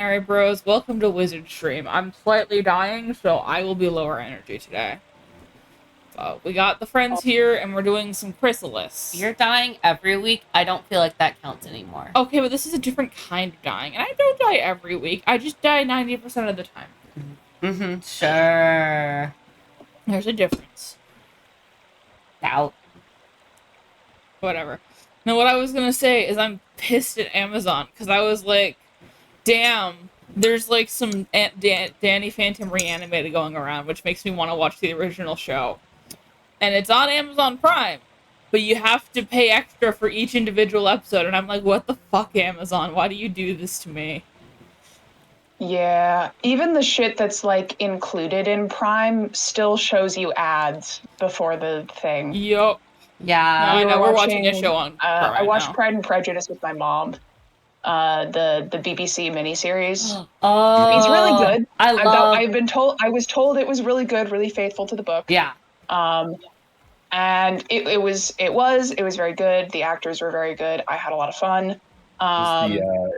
Alright, bros, welcome to Wizard Stream. I'm slightly dying, so I will be lower energy today. We got the friends here, and we're doing some Chrysalis. You're dying every week. I don't feel like that counts anymore. Okay, but this is a different kind of dying, and I don't die every week. I just die 90% of the time. Mm-hmm. Sure. There's a difference. Doubt. Whatever. Now, what I was gonna say is I'm pissed at Amazon, because I was like, damn, there's like some Danny Phantom reanimated going around, which makes me want to watch the original show. And it's on Amazon Prime, but you have to pay extra for each individual episode. And I'm like, what the fuck, Amazon? Why do you do this to me? Yeah, even the shit that's like included in Prime still shows you ads before the thing. Yup. Yeah. I know, we're watching a show on Prime I watched now. Pride and Prejudice with my mom. The BBC miniseries. Oh, It's really good. I was told it was really good, really faithful to the book. Yeah. And it was very good. The actors were very good. I had a lot of fun.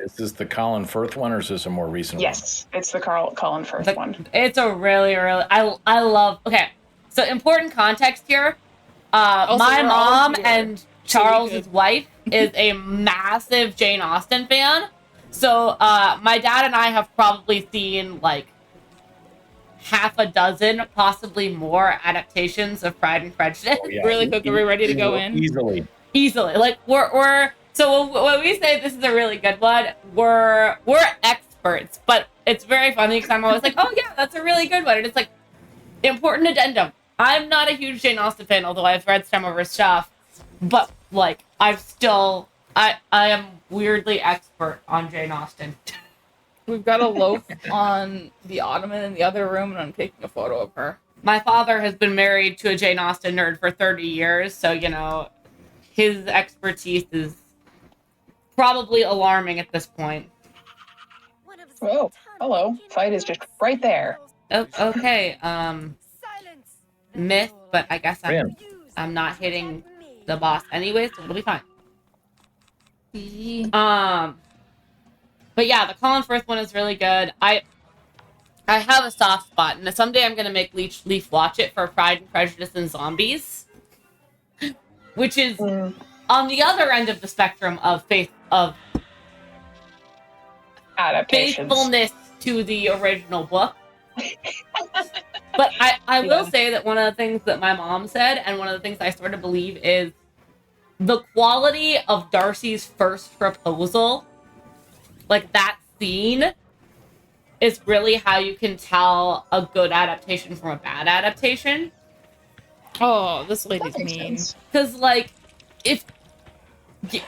Is this the Colin Firth one, or is this a more recent one? Yes, it's the Colin Firth one. It's a really, really. I love. Okay, so important context here. My mom and Charles's wife is a massive Jane Austen fan. So my dad and I have probably seen like half a dozen, possibly more, adaptations of Pride and Prejudice. Oh, yeah. Really quick, are we ready to go in? Easily. Like we're so when we say this is a really good one, we're experts, but it's very funny because I'm always like, oh yeah, that's a really good one, and it's like important addendum. I'm not a huge Jane Austen fan, although I've read some of her stuff, but like I am weirdly expert on Jane Austen. We've got a loaf on the ottoman in the other room, and I'm taking a photo of her. My father has been married to a Jane Austen nerd for 30 years, so, you know, his expertise is probably alarming at this point. Oh, hello. Fight is just right there. Oh, okay, myth, but I guess I'm not hitting the boss anyway, so it'll be fine. But yeah, the Colin Firth one is really good. I have a soft spot, and someday I'm gonna make Leaf watch it for Pride and Prejudice and Zombies, which is on the other end of the spectrum of Adaptations. faithfulness to the original book. But I will say that one of the things that my mom said, and one of the things I sort of believe, is the quality of Darcy's first proposal, like that scene, is really how you can tell a good adaptation from a bad adaptation. Oh, this lady's mean. Because, like, if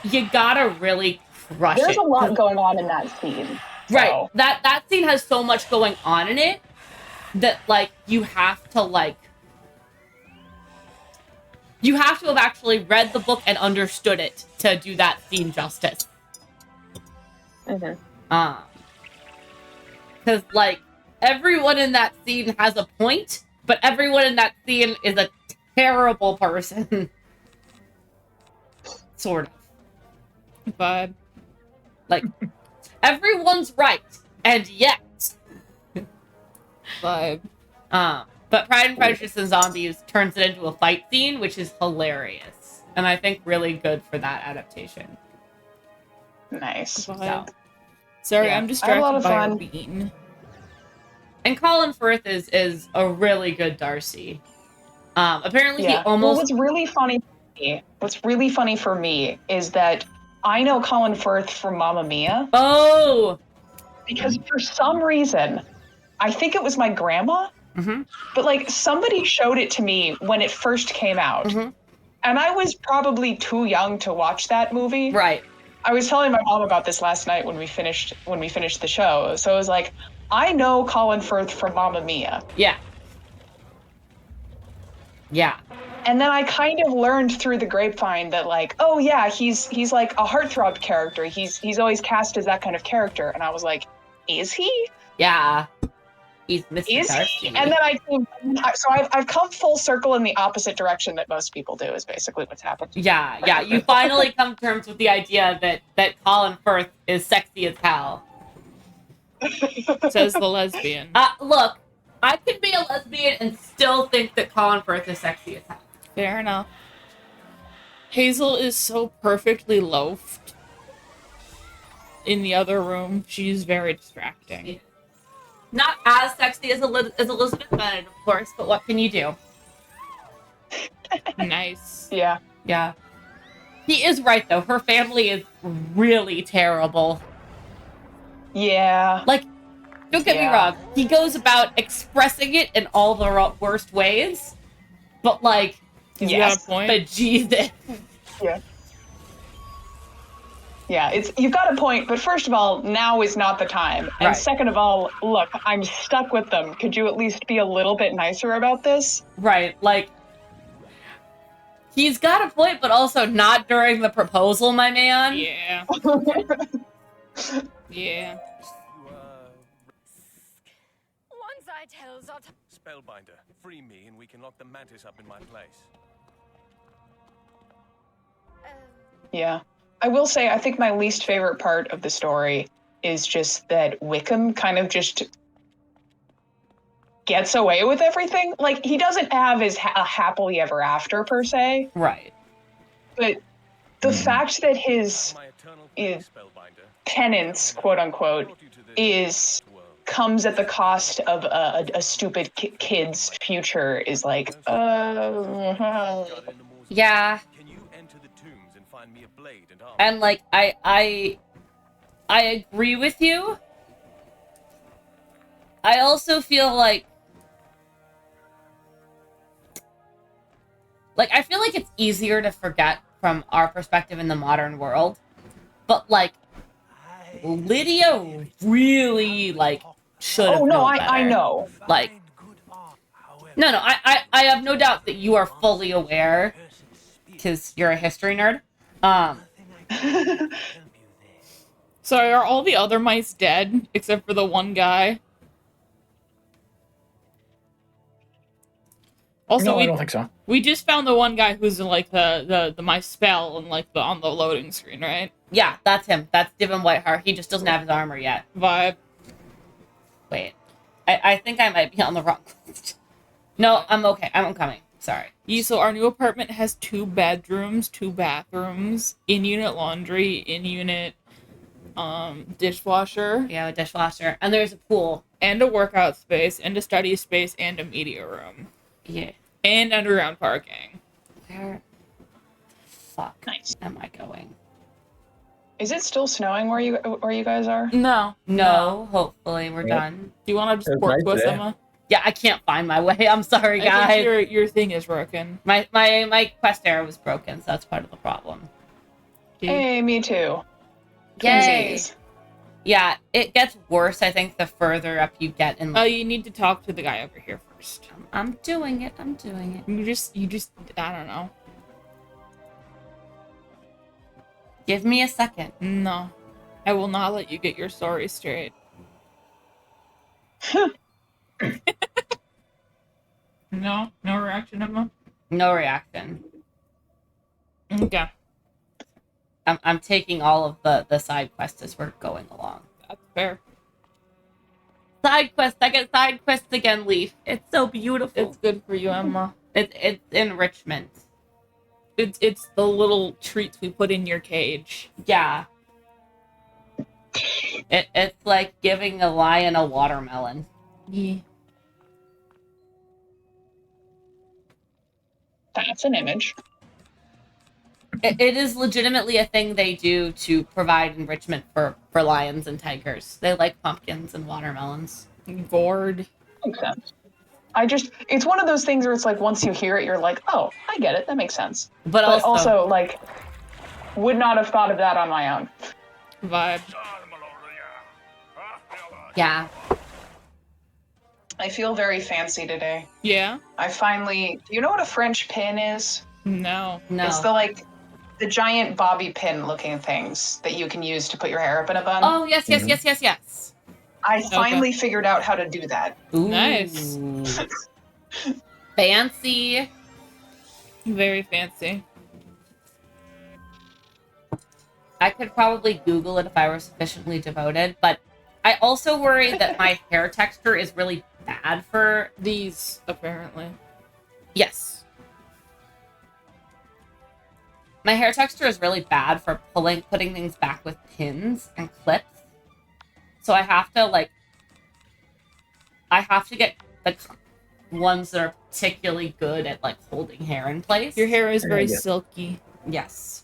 you gotta really crush There's it. a lot going on in that scene. So. Right. That scene has so much going on in it that, like, you have to have actually read the book and understood it to do that scene justice. Mm-hmm. Because, like, everyone in that scene has a point, but everyone in that scene is a terrible person. Sort of. Vibe. Like, everyone's right, and yet. Vibe. But Pride and Prejudice and Zombies turns it into a fight scene, which is hilarious. And I think really good for that adaptation. Nice. Vibe. Sorry, Yeah, I'm I distracted had a lot of by a fun. bean. And Colin Firth is a really good Darcy. Apparently he almost... Well, what's really funny for me is that I know Colin Firth from Mamma Mia. Oh! Because for some reason, I think it was my grandma, but like somebody showed it to me when it first came out. And I was probably too young to watch that movie. Right. I was telling my mom about this last night when we finished the show. So I was like, I know Colin Firth from Mamma Mia. Yeah. Yeah. And then I kind of learned through the grapevine that, like, oh yeah, he's like a heartthrob character. He's always cast as that kind of character. And I was like, is he? Yeah. He's Mr. Is Darcy. he? And then I've come full circle in the opposite direction that most people do, is basically what's happened. Yeah. You finally come to terms with the idea that Colin Firth is sexy as hell. Says the lesbian. Look, I could be a lesbian and still think that Colin Firth is sexy as hell. Fair enough. Hazel is so perfectly loafed in the other room. She's very distracting. Not as sexy as Elizabeth Bennet, of course, but what can you do? Nice. Yeah. Yeah. He is right, though. Her family is really terrible. Yeah. Like, don't get me wrong. He goes about expressing it in all the worst ways. But, like, He's got a point. but Jesus. Yeah. Yeah, you've got a point, but first of all, now is not the time. And Right. second of all, look, I'm stuck with them. Could you at least be a little bit nicer about this? Right, like, he's got a point, but also not during the proposal, my man. Yeah. Yeah. Spellbinder, free me and we can lock the mantis up in my place. Yeah. I will say, I think my least favorite part of the story is just that Wickham kind of just gets away with everything. Like, he doesn't have a happily ever after, per se. Right. But the fact that his My eternal Spellbinder. penance, quote unquote, comes at the cost of a stupid kid's future is like, Yeah. Can you enter the tombs and find me a blade and armor? And, like, I agree with you. I also feel like I feel like it's easier to forget from our perspective in the modern world. But, like, Lydia really, like, should have known better. I know. Like, no, I have no doubt that you are fully aware, because you're a history nerd. So are all the other mice dead except for the one guy? Also, No, I don't think so. We just found the one guy who's in like the my spell and like on the loading screen, right? Yeah, that's him. That's Divin Whiteheart. He just doesn't have his armor yet. Vibe. Wait. I think I might be on the wrong list. No, I'm okay. I'm coming. Sorry. Yeah, so our new apartment has 2 bedrooms, 2 bathrooms, in-unit laundry, in-unit dishwasher. Yeah, a dishwasher. And there's a pool. And a workout space, and a study space, and a media room. Yeah. And underground parking. Where the fuck Nice. am I going? Is it still snowing where you guys are? No. No, hopefully we're done. Do you want to just It's port nice to us, today. Emma? Yeah, I can't find my way. I'm sorry, I guys. think your thing is broken. My quest arrow was broken, so that's part of the problem. Hey, me too. Yay. Twinsies. Yeah, it gets worse, I think, the further up you get in. Oh, you need to talk to the guy over here first. I'm doing it. I'm doing it. You just, I don't know. Give me a second. No. I will not let you get your story straight. No reaction, Emma? No reaction. Okay. I'm taking all of the side quests as we're going along. That's fair. Side quest. I get side quests again, Leaf. It's so beautiful. It's good for you, Emma. It's enrichment. It's the little treats we put in your cage. Yeah. It's like giving a lion a watermelon. Yeah. That's an image. It is legitimately a thing they do to provide enrichment for lions and tigers. They like pumpkins and watermelons. Gourd. Makes sense. It's one of those things where it's like, once you hear it, you're like, oh, I get it. That makes sense. But also, like, would not have thought of that on my own. Vibe. yeah. I feel very fancy today. Yeah? Do you know what a French pin is? No. No. It's the giant bobby pin looking things that you can use to put your hair up in a bun. Oh, yes. I finally figured out how to do that. Ooh. Nice. Fancy. Very fancy. I could probably Google it if I were sufficiently devoted, but I also worry that my hair texture is really bad for... These, apparently. Yes. My hair texture is really bad for putting things back with pins and clips. So I have to, like... I have to get the ones that are particularly good at, like, holding hair in place. Your hair is very Yeah. silky. Yes.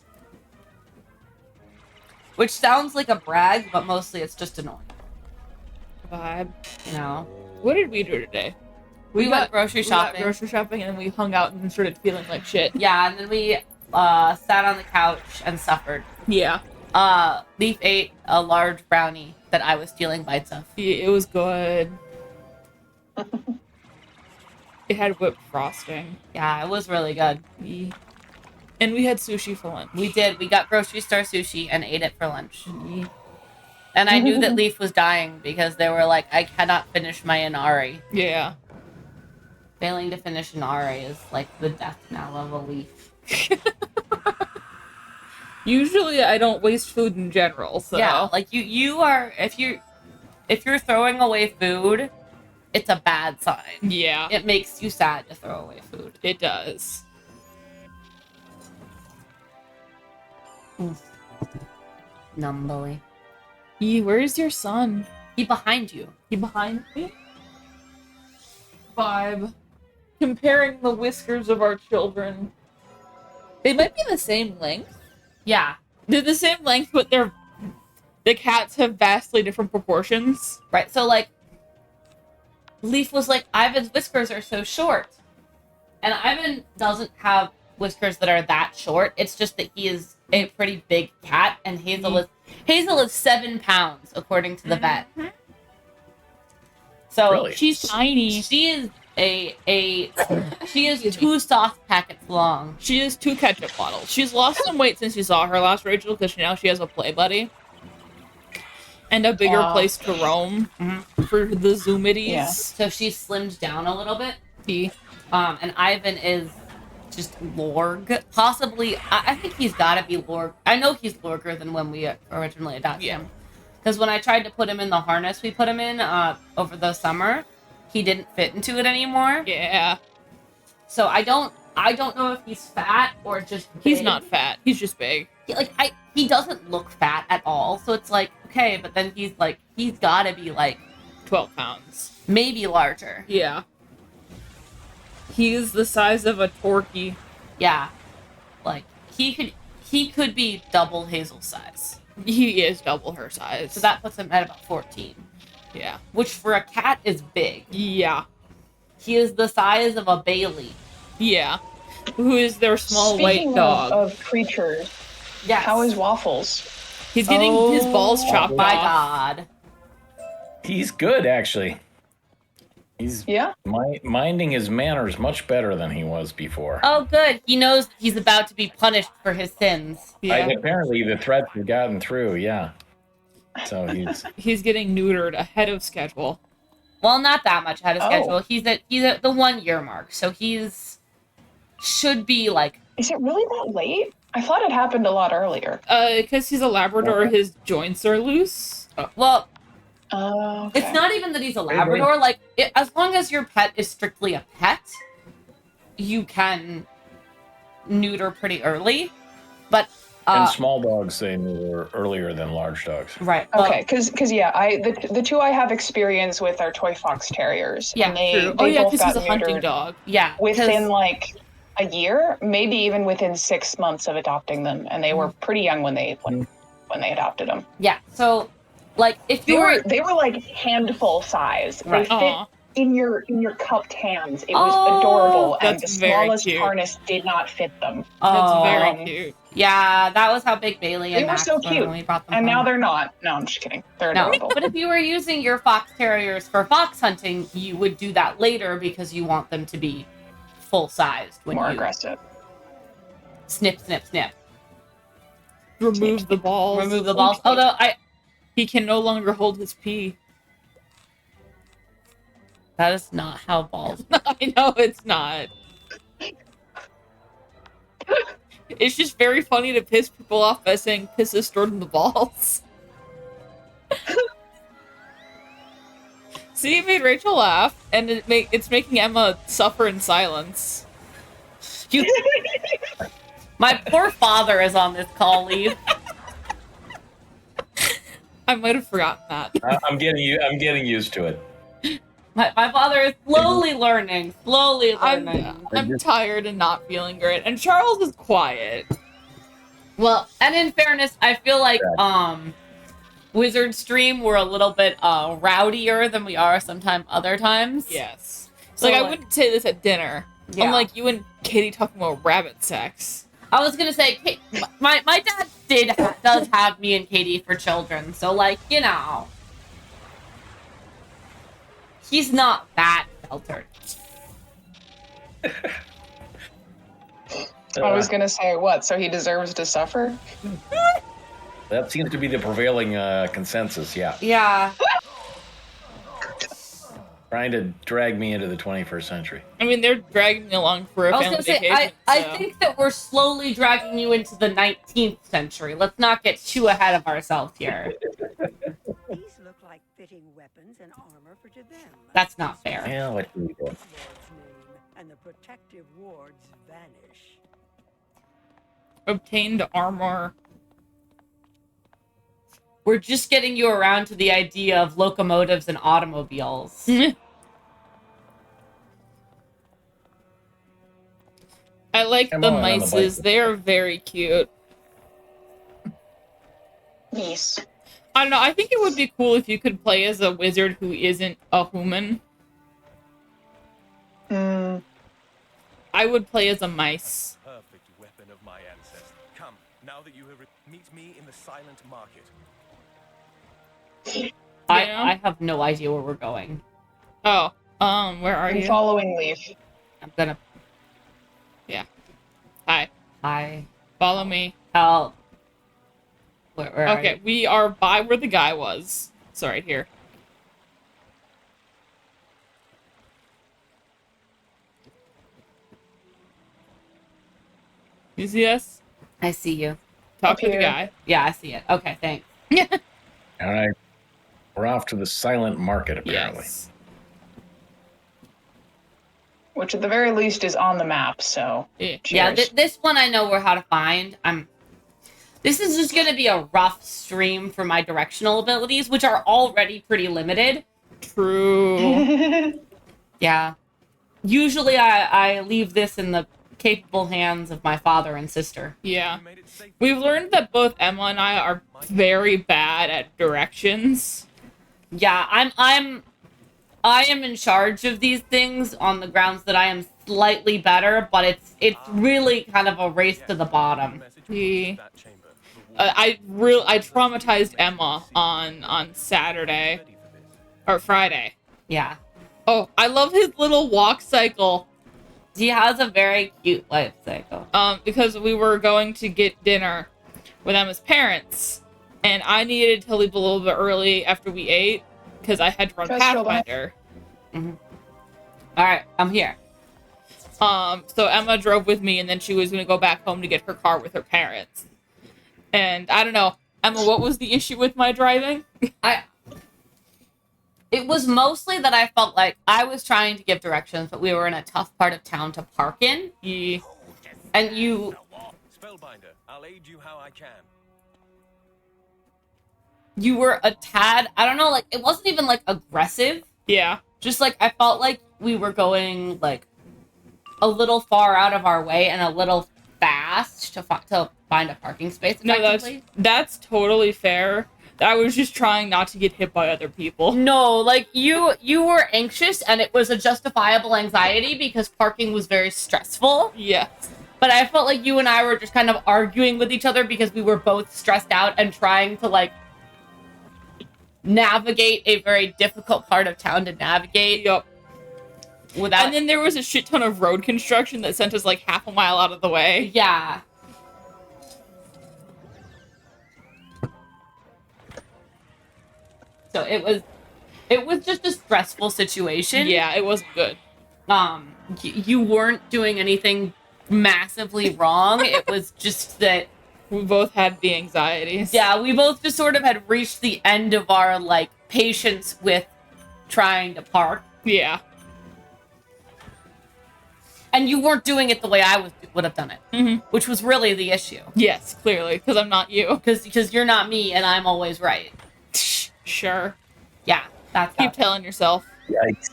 Which sounds like a brag, but mostly it's just annoying. Vibe. You know? What did we do today? We went grocery We got shopping. grocery shopping, and then we hung out and started feeling like shit. Yeah, and then we sat on the couch and suffered. Yeah. Leaf ate a large brownie that I was stealing bites of. It was good. It had whipped frosting. Yeah, it was really good. And we had sushi for lunch. We did. We got grocery store sushi and ate it for lunch. And I knew that Leaf was dying because they were like, I cannot finish my Inari. Yeah. Failing to finish Inari is like the death knell of a Leaf. Usually I don't waste food in general, so. Yeah, like you are, if you're throwing away food, it's a bad sign. Yeah. It makes you sad to throw away food. It does. Numbly. Where's your son? He behind you. He behind me? Vibe. Comparing the whiskers of our children. They might be the same length. Yeah. They're the same length, but the cats have vastly different proportions. Right. So like Leaf was like, Ivan's whiskers are so short. And Ivan doesn't have whiskers that are that short. It's just that he is a pretty big cat, and Hazel is 7 pounds according to the vet. So Really? She's tiny. she is she is 2 sauce packets long. She is 2 ketchup bottles. She's lost some weight since you saw her last, Rachel, because now she has a play buddy. And a bigger place to roam for the Zoomities. Yeah. So she's slimmed down a little bit. Yeah. And Ivan is just Lorg. Possibly, I think he's gotta be Lorg. I know he's Lorger than when we originally adopted him. Because when I tried to put him in the harness we put him in over the summer, he didn't fit into it anymore. Yeah. So I don't know if he's fat or just big. He's not fat. He's just big. He doesn't look fat at all. So it's like, okay, but then he's gotta be like 12 pounds. maybe larger. Yeah. He's the size of a Torquay. Yeah. Like he could be double Hazel's size. He is double her size. So that puts him at about 14. Yeah. Which for a cat is big. Yeah. He is the size of a Bailey. Yeah. Who is their small Speaking white dog. of creatures, Yes. how is Waffles? He's getting his balls chopped my off. God. He's good, actually. He's Yeah? minding his manners much better than he was before. Oh, good. He knows he's about to be punished for his sins. Yeah. Apparently, the threats have gotten through. Yeah. So He's getting neutered ahead of schedule. Well, not that much ahead of Oh. schedule. He's at the 1 year mark, so should be like. Is it really that late? I thought it happened a lot earlier. Because he's a Labrador, his joints are loose. Well, Okay. it's not even that he's a Labrador. Like, as long as your pet is strictly a pet, you can neuter pretty early. But and small dogs they were earlier than large dogs. right. Well, Okay, because yeah, the two I have experience with are toy fox terriers. Yeah, and they, True. they Oh yeah, both because he's got a hunting neutered dog. yeah. 'cause- within like a year, maybe even within 6 months of adopting them, and they were pretty young when they adopted them. yeah. So, like, if They you were like handful size. Right. They fit Aw. in your cupped hands. It was Oh, adorable, and the that's very smallest cute. harness did not fit them. That's Oh, very cute. yeah. That was how big Bailey and They were Max so were cute. when we brought them And home. now they're not. No, I'm just kidding. They're No, adorable. but if you were using your fox terriers for fox hunting, you would do that later because you want them to be full sized when More you aggressive. snip, snip, snip. Remove the balls. Remove the balls. Although He can no longer hold his pee. that is not how balls. I know it's not. It's just very funny to piss people off by saying piss is stored in the balls. See, it made Rachel laugh, and it's making Emma suffer in silence. My poor father is on this call, Lee. I might have forgotten that. I'm getting used to it. My father is slowly learning. I'm tired and not feeling great, and Charles is quiet. Well, and in fairness, I feel like Wizard Stream we're a little bit rowdier than we are sometimes other times. Yes. So, I wouldn't say this at dinner. Yeah. I'm like you and Katie talking about rabbit sex. I was gonna say, my dad does have me and Katie for children, so he's not that sheltered. I was gonna say what? So he deserves to suffer? That seems to be the prevailing consensus. Yeah. Yeah. Trying to drag me into the 21st century. I mean, they're dragging me along for a I was family gonna say, vacation. I think that we're slowly dragging you into the 19th century. Let's not get too ahead of ourselves here. These look like fitting weapons and armor for them. That's not fair. Yeah, what can we do? Ward's name, and the protective wards vanish. Obtained armor. We're just getting you around to the idea of locomotives and automobiles. I like I'm the on the mices. bike. They are very cute. Yes. I don't know. I think it would be cool if you could play as a wizard who isn't a human. Mm, I would play as a mice. Perfect weapon of my ancestor. Come, now that you have meet me in the silent market. I have no idea where we're going. Oh, where are I'm you? following Leaf. I'm gonna... Hi. Hi. Follow me. Help. Where are Okay, you? we are by where the guy was. It's right here. You see us? I see you. Talk Up to the here. guy. Yeah, I see it. Okay, thanks. All right. We're off to the silent market, apparently. Yes. Which at the very least is on the map, so Yeah. Yeah, cheers. this one I know where how to find. This is just gonna be a rough stream for my directional abilities, which are already pretty limited. True. Yeah. Usually I leave this in the capable hands of my father and sister. Yeah. You made it safe. We've learned that both Emma and I are very bad at directions. Yeah, I am in charge of these things on the grounds that I am slightly better, but it's really kind of a race to the bottom. Message Yeah. that chamber. I traumatized Emma on Saturday Ready for this. or Friday. Yeah. Oh, I love his little walk cycle. He has a very cute life cycle. Because we were going to get dinner with Emma's parents, and I needed to leave a little bit early after we ate because I had to run Just hold on. Pathfinder. Alright, I'm here. So Emma drove with me, and then she was going to go back home to get her car with her parents. And I don't know, Emma, what was the issue with my driving? It was mostly that I felt like I was trying to give directions, but we were in a tough part of town to park in. Yeah. And you Spellbinder, I'll aid you how I can. were a tad, I don't know, like, it wasn't even, like, aggressive. Yeah. Just, like, I felt like we were going, like, a little far out of our way and a little fast to find a parking space No, effectively. that's totally fair. I was just trying not to get hit by other people. No, like, you were anxious, and it was a justifiable anxiety because parking was very stressful. Yes. But I felt like you and I were just kind of arguing with each other because we were both stressed out and trying to, like, navigate a very difficult part of town to navigate Yup. without... And then there was a shit ton of road construction that sent us like half a mile out of the way. Yeah. So it was just a stressful situation. Yeah, it wasn't good. You weren't doing anything massively wrong. It was just that, We both had the anxieties. yeah, we both just sort of had reached the end of our, like, patience with trying to park. Yeah. And you weren't doing it the way I would have done it, which was really the issue. Yes, clearly, because I'm not you. Because you're not me, and I'm always right. Sure. Yeah, that's Keep telling yourself. Yikes.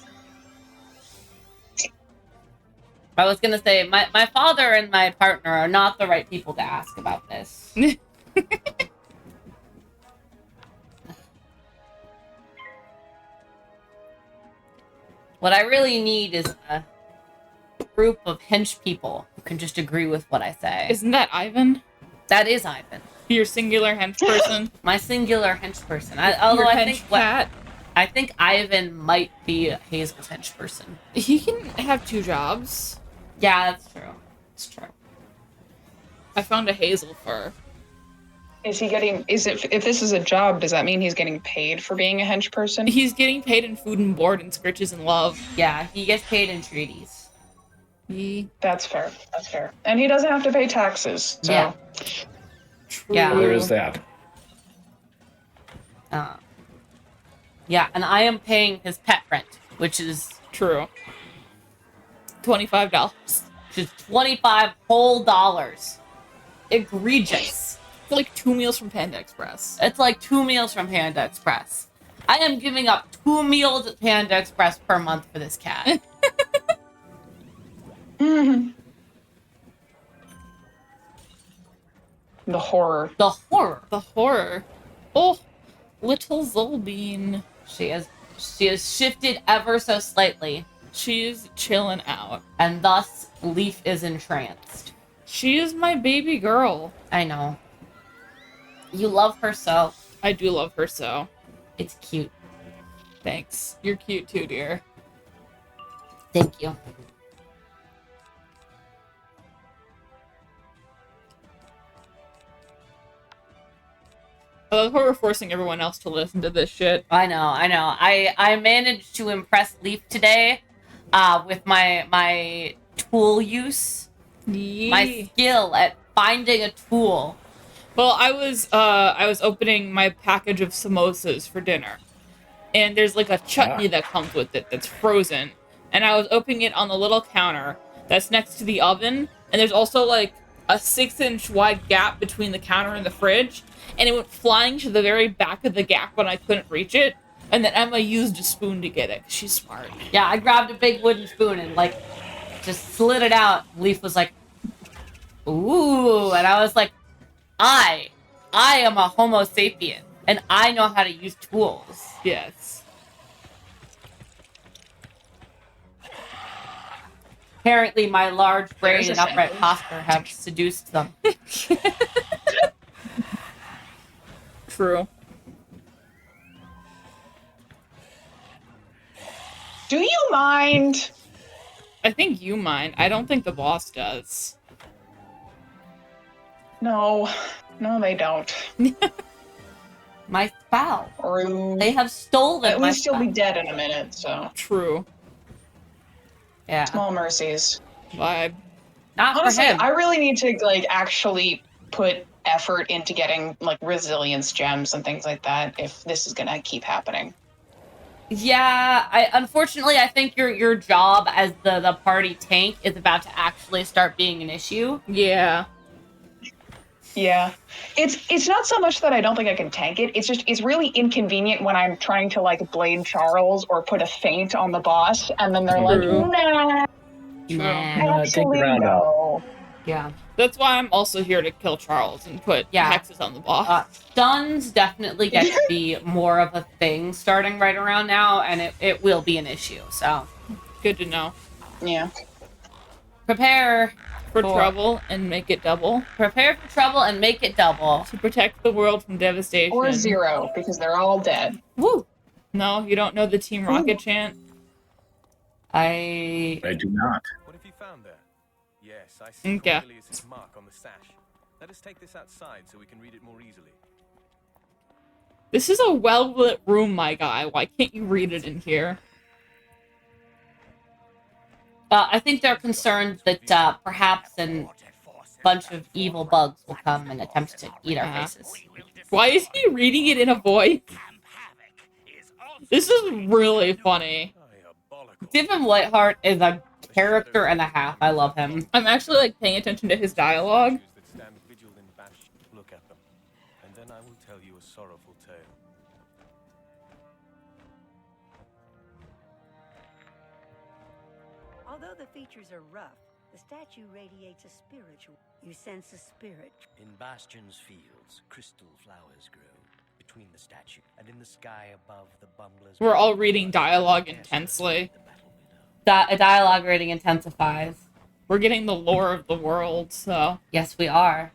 I was gonna say, my father and my partner are not the right people to ask about this. What I really need is a group of hench people who can just agree with what I say. Isn't that Ivan? That is Ivan. Your singular hench person? My singular hench person. Your hench cat? I think Ivan might be Hazel's hench person. He can have 2 jobs. Yeah, that's true. It's true. I found a hazel fur. Is he getting? Is it? If this is a job, does that mean he's getting paid for being a hench person? He's getting paid in food and board and scritches and love. Yeah, he gets paid in treaties. That's fair. That's fair. And he doesn't have to pay taxes. So. Yeah. True. Yeah. There is that. Yeah, and I am paying his pet rent, which is True. $25. just $25 whole dollars. Egregious. It's like 2 meals from Panda Express. It's like 2 meals from Panda Express. I am giving up 2 meals at Panda Express per month for this cat. The horror. The horror. The horror. Oh, little Zolbean. She has shifted ever so slightly, She's chilling out. and thus Leaf is entranced. She is my baby girl. I know. You love her so. I do love her so. It's cute. Thanks. You're cute too, dear. Thank you. I love how we're forcing everyone else to listen to this shit. I know. I managed to impress Leaf today with my tool use. My skill at finding a tool. Well, I was opening my package of samosas for dinner. And there's like a chutney that comes with it that's frozen. And I was opening it on the little counter that's next to the oven. And there's also like a 6-inch wide gap between the counter and the fridge. And it went flying to the very back of the gap when I couldn't reach it. And then Emma used a spoon to get it, 'cause she's smart. Yeah, I grabbed a big wooden spoon and like just slid it out. Leaf was like, ooh, and I was like, I am a Homo sapien, and I know how to use tools. Yes. Apparently, my large brain There's and a upright sentence. posture have seduced them. True. Do you mind? I think you mind. I don't think the boss does. No, they don't. My spouse. Rude. They have stolen At my least you'll be spouse. dead in a minute. So True. Yeah. small mercies. Vibe. Not Honestly, for him. I really need to like actually put effort into getting like resilience gems and things like that if this is gonna keep happening. Yeah, unfortunately I think your job as the party tank is about to actually start being an issue. Yeah. Yeah. It's not so much that I don't think I can tank it. It's really inconvenient when I'm trying to like blade Charles or put a feint on the boss and then they're like, True. nah, True. Nah. take the actually round out. no. Yeah. That's why I'm also here to kill Charles and put hexes on the boss. Stuns definitely get to be more of a thing starting right around now, and it will be an issue. So Good to know. Yeah. prepare For trouble and make it double. prepare for trouble and make it double. To protect the world from devastation. Or 0, because they're all dead. Woo! No, you don't know the Team Rocket chant? I do not. What have you found there? Yes, I see Okay. Cornelius' mark on the sash. Let us take this outside so we can read it more easily. This is a well-lit room, my guy. Why can't you read it in here? I think they're concerned that perhaps a bunch of evil bugs will come and attempt to eat our faces. Why is he reading it in a voice? This is really funny. Stephen Whiteheart is a character and a half. I love him. I'm actually like paying attention to his dialogue. Look at them, and then I will tell you a sorrowful tale. Although the features are rough, the statue radiates a spiritual. You sense a spirit. In Bastion's fields, crystal flowers grow between the statue, and in the sky above the bumblers. We're all reading dialogue intensely. Dialogue rating intensifies. We're getting the lore of the world, so. Yes, we are.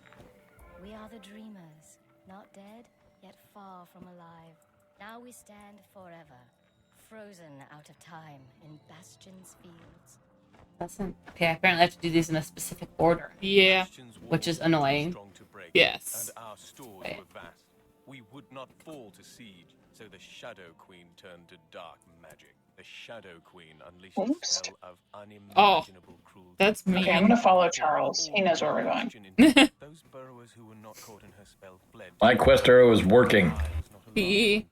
We are the dreamers, not dead, yet far from alive. Now we stand forever, frozen out of time in Bastion's fields. Okay, apparently I have to do these in a specific order. Yeah. Which is annoying. Yes. And our stores were vast. We would not fall to siege, so the Shadow Queen turned to dark magic. The Shadow Queen unleashed a spell of unimaginable cruelty. That's me. Okay, I'm gonna follow Charles. He knows where we're going. Those burrowers who were not caught in her spell fled. My quest arrow is working. And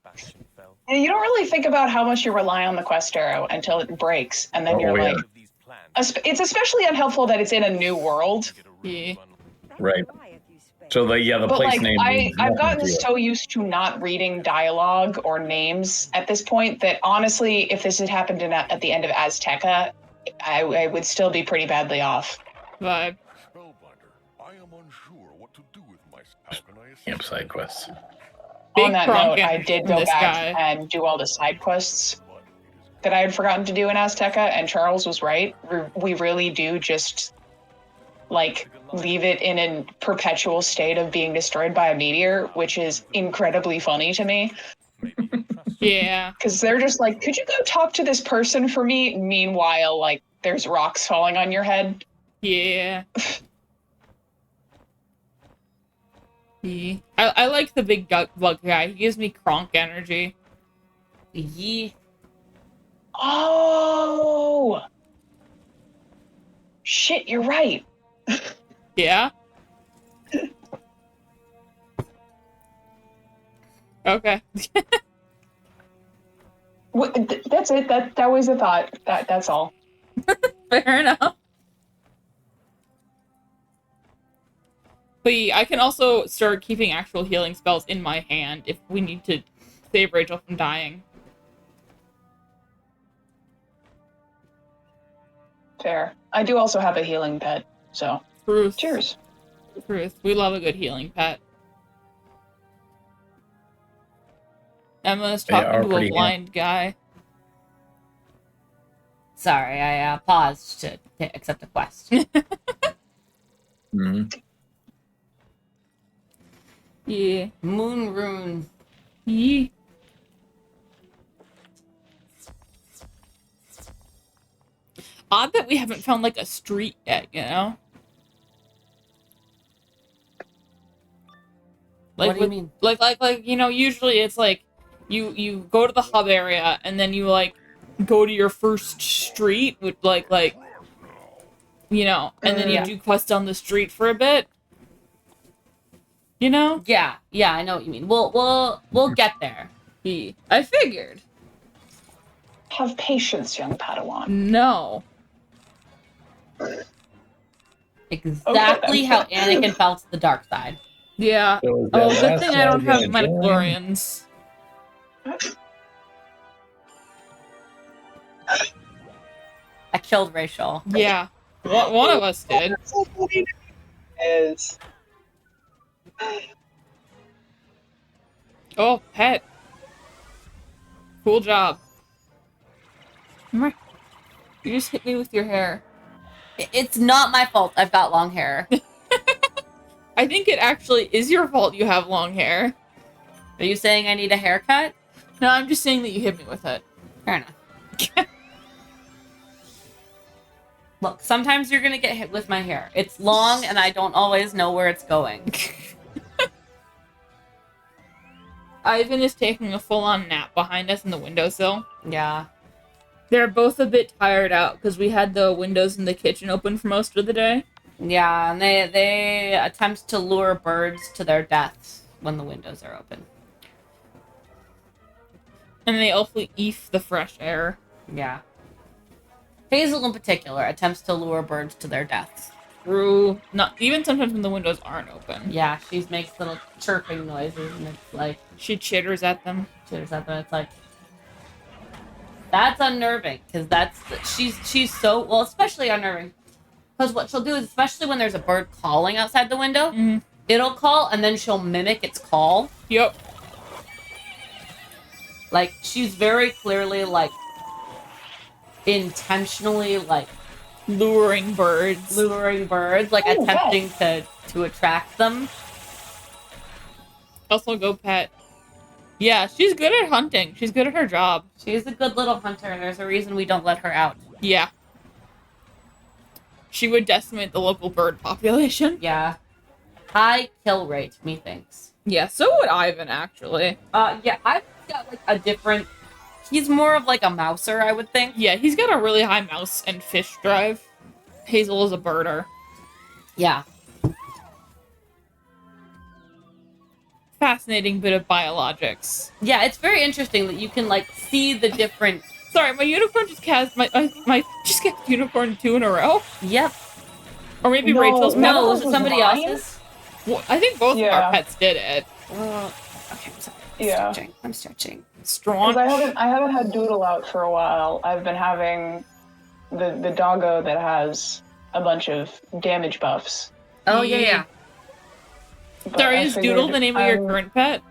you don't really think about how much you rely on the quest arrow until it breaks, and then you're like, it's especially unhelpful that it's in a new world. Yeah. Right. So the But place like, name. I've gotten so used to not reading dialogue or names at this point that honestly, if this had happened at the end of Azteca, I would still be pretty badly off. Vibe. Yep, side quests. On that note, Kronk I did go this back guy. and do all the side quests that I had forgotten to do in Azteca, and Charles was right. We really do just, like, leave it in a perpetual state of being destroyed by a meteor, which is incredibly funny to me. Yeah. Because they're just like, could you go talk to this person for me? Meanwhile, like, there's rocks falling on your head. Yeah. Yeah. I like the big bug guy. He gives me Kronk energy. Yeah. Oh! Shit, you're right. Yeah? Okay. That's it. That was a thought. That's all. Fair enough. But yeah, I can also start keeping actual healing spells in my hand if we need to save Rachel from dying. Fair. I do also have a healing pet, so. Truth. Cheers. Truth. We love a good healing pet. Emma's They are talking to a pretty blind guy. Sorry, I paused to accept a quest. Mm-hmm. Yeah. Moon rune. Yeah. Odd that we haven't found like a street yet, you know? Like, What do you mean? Like you know, usually it's like you go to the hub area and then you like go to your first street with like you know, and then you do quests on the street for a bit. You know? Yeah, I know what you mean. We'll get there. I figured. Have patience, young Padawan. No. Exactly how Anakin felt the dark side. Yeah. So Oh, is that good last thing I don't have side gonna join? midichlorians. I killed Rachel. Yeah. One of us did. Is Oh, pet. Cool job. You just hit me with your hair. It's not my fault. I've got long hair. I think it actually is your fault you have long hair. Are you saying I need a haircut? No, I'm just saying that you hit me with it. Fair enough. Look, sometimes you're gonna get hit with my hair. It's long and I don't always know where it's going. Ivan is taking a full-on nap behind us in the windowsill. Yeah. They're both a bit tired out because we had the windows in the kitchen open for most of the day. Yeah, and they attempt to lure birds to their deaths when the windows are open. And they also eef the fresh air. Yeah. Hazel in particular attempts to lure birds to their deaths. Through, not even sometimes when the windows aren't open. Yeah, she makes little chirping noises, and it's like... She chitters at them. It's like... That's unnerving, because she's so... Well, especially unnerving. Because what she'll do is, especially when there's a bird calling outside the window, it'll call, and then she'll mimic its call. Yep. Like, she's very clearly, like, intentionally, like... Luring birds, like, attempting to attract them. Also go pet. Yeah, she's good at hunting. She's good at her job. She's a good little hunter, and there's a reason we don't let her out. Yeah. She would decimate the local bird population. Yeah. High kill rate, methinks. Yeah, so would Ivan, actually. Yeah, Ivan's got, like, a different... He's more of, like, a mouser, I would think. Yeah, he's got a really high mouse and fish drive. Hazel is a birder. Yeah. Fascinating bit of biologics. Yeah, it's very interesting that you can, like, see the different... Sorry, my unicorn just cast... My just cast unicorn 2 in a row? Yep. Or maybe Rachel's... No, was it somebody else's? Well, I think both of our pets did it. Okay, I'm sorry. I'm stretching. Strong. Because I haven't had Doodle out for a while. I've been having the doggo that has a bunch of damage buffs. Oh, yeah. Sorry, is Doodle the name of your current pet?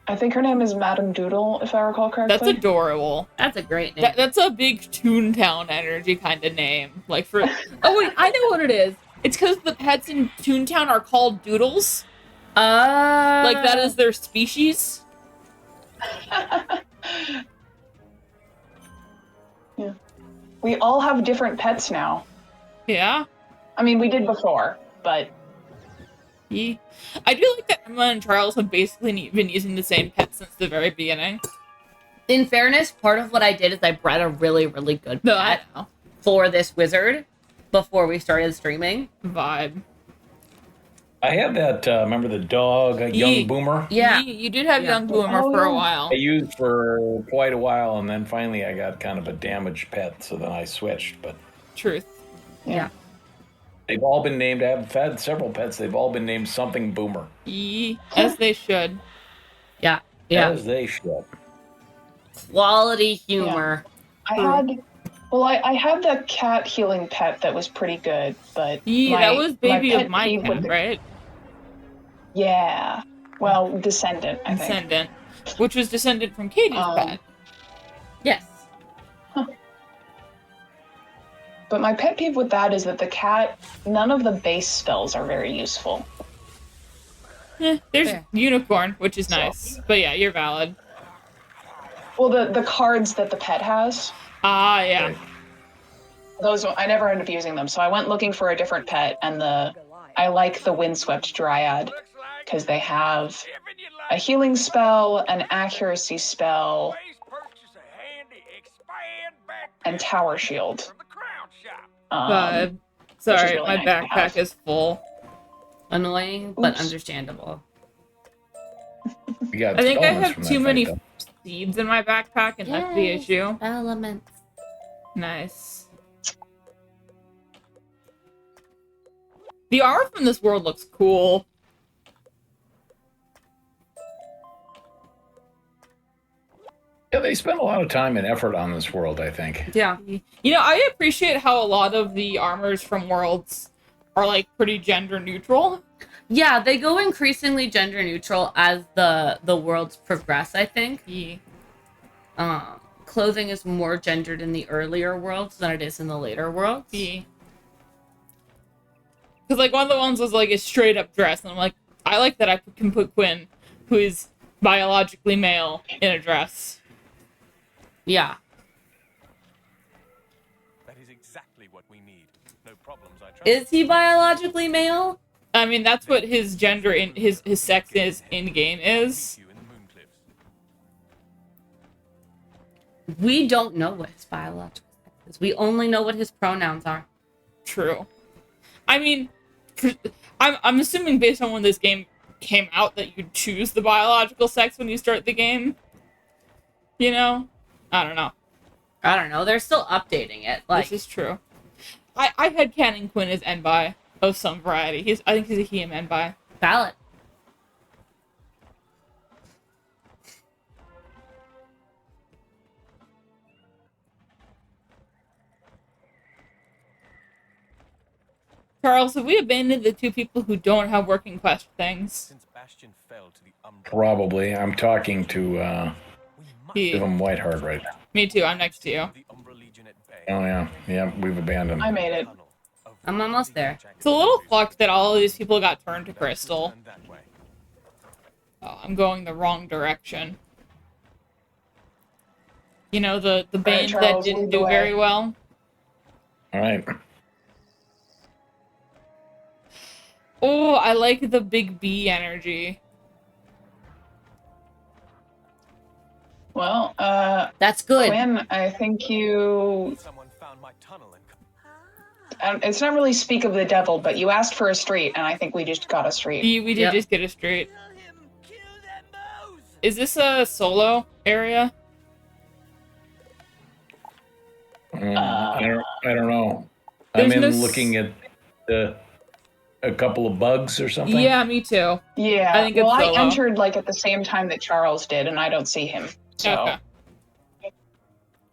I think her name is Madam Doodle, if I recall correctly. That's adorable. That's a great name. That's a big Toontown energy kind of name. Like for... Oh, wait, I know what it is. It's because the pets in Toontown are called Doodles. Like, that is their species. Yeah. We all have different pets now. Yeah. I mean, we did before, but... Yeah. I do like that Emma and Charles have basically been using the same pet since the very beginning. In fairness, part of what I did is I bred a really, really good pet for this wizard before we started streaming. Vibe. I had that, remember the dog, Young Boomer? Yeah. You did have Young Boomer for a while. I used for quite a while, and then finally I got kind of a damaged pet, so then I switched, but... Truth. Yeah. They've all been named, I've had several pets, they've all been named something Boomer. As they should. Yeah. As they should. Quality humor. Yeah. I had the cat healing pet that was pretty good, but... that was baby of my cat, right? Yeah. Well, Descendant, I think. Descendant. Which was descendant from Katie's pet. Yes. Huh. But my pet peeve with that is that the cat, none of the base spells are very useful. There's Unicorn, which is nice. But yeah, you're valid. Well, the cards that the pet has... Ah, yeah. Those, I never ended up using them, so I went looking for a different pet, and I like the Windswept Dryad, because they have a healing spell, an accuracy spell, and Tower Shield. But, sorry, really my nice backpack is full. Annoying, but understandable. I think I have too many seeds in my backpack, and that's the issue. Elements. Nice. The art from this world looks cool. Yeah, they spend a lot of time and effort on this world, I think. Yeah. You know, I appreciate how a lot of the armors from Worlds are, like, pretty gender neutral. Yeah, they go increasingly gender neutral as the worlds progress, I think. Yeah. Clothing is more gendered in the earlier worlds than it is in the later worlds. Yeah. Because, like, one of the ones was, like, a straight-up dress, and I'm like, I like that I can put Quinn, who is biologically male, in a dress. Yeah. That is exactly what we need. No problems, I trust. Is he biologically male? I mean, that's what his gender in his sex is in-game is. We don't know what his biological sex is. We only know what his pronouns are. True. I mean, I'm assuming based on when this game came out that you choose the biological sex when you start the game. You know? I don't know. I don't know. They're still updating it. Like, This is true. I had Canon Quinn as Enbai of some variety. I think he's a he and Enbai. valid. Charles, have we abandoned the two people who don't have working quest things? Since Bastion fell to the Umbra, Probably. I'm talking to we must He- Give him Whiteheart right now. Me too, I'm next to you. the Umbra Legion at bay. Oh, yeah. Yeah, we've abandoned. I made it. Tunnel of I'm almost there. It's a little fucked that all of these people got turned to Crystal. Turn that way. Oh, I'm going the wrong direction. You know, the band that Charles, didn't lead the do way. very well? All right. Oh, I like the big B energy. Well, That's good. Quinn, I think you. Someone found my tunnel and It's not really speak of the devil, but you asked for a street, and I think we just got a street. We did Yep. just get a street. Is this a solo area? I don't know. There's I'm no looking at a couple of bugs or something. Yeah, me too. Yeah, I think well, it's I solo. entered like at the same time that Charles did, and I don't see him. So Okay.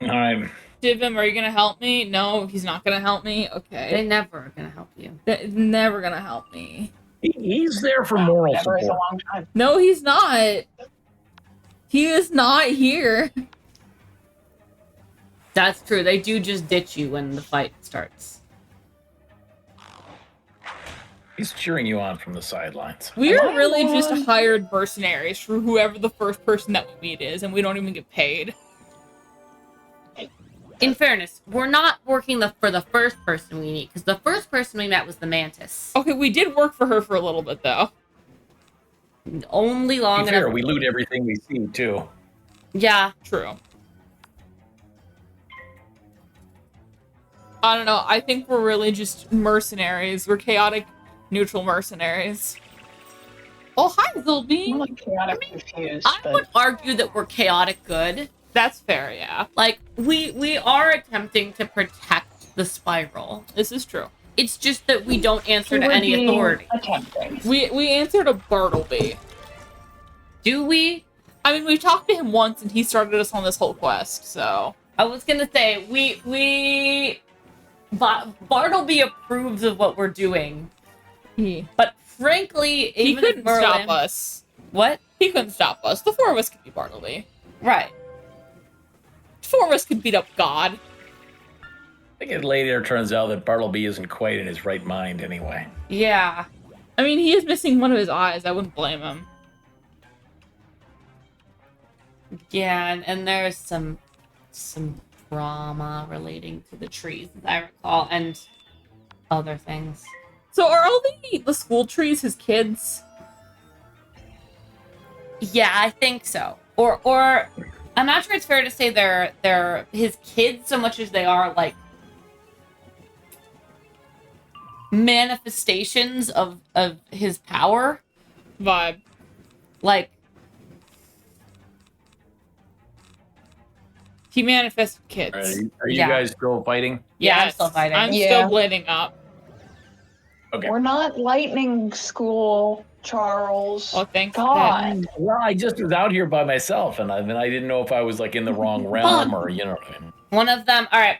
All right. Divim, are you gonna help me? No, he's not gonna help me. They Okay. never are gonna help you. They're never gonna help me. He's there for moral never is a support. long time. No, he's not. He is not here. That's true. They do just ditch you when the fight starts. He's cheering you on from the sidelines. We are Come really on. just hired mercenaries for whoever the first person that we meet is, and we don't even get paid. In fairness, we're not working for the first person we meet, because the first person we met was the Mantis. Okay, we did work for her for a little bit, though. Only To long be fair, enough. we loot everything we see too. Yeah. True. I don't know. I think we're really just mercenaries. We're chaotic, neutral mercenaries. Oh, hi, I'm Zilby. like chaotic confused, I but would argue that we're chaotic good. That's fair, yeah. Like, we are attempting to protect the spiral. This is true. It's just that we don't answer to we're any being authority. attempting. We answered a Bartleby. Do we? I mean, we talked to him once, and he started us on this whole quest, so... I was gonna say, Bartleby approves of what we're doing. But frankly, He even if couldn't stop Merlin- us. What? He couldn't stop us. The four of us could be Bartleby. Right. Four of us could beat up God. I think it later turns out that Bartleby isn't quite in his right mind anyway. Yeah. I mean, he is missing one of his eyes. I wouldn't blame him. Yeah, and there's some drama relating to the trees, as I recall, and other things. So are all the school trees his kids? Yeah, I think so. Or I'm not sure it's fair to say they're his kids so much as they are like manifestations of his power. Vibe. Like, He manifested kids. Are you Yeah. guys still fighting? yeah, I'm Yes, still fighting. I'm Yeah. still blading up. Okay. We're not lightning school, Charles. Oh, thank God. Well, I just was out here by myself, and I didn't know if I was like in the wrong realm or you know. One of them. All right.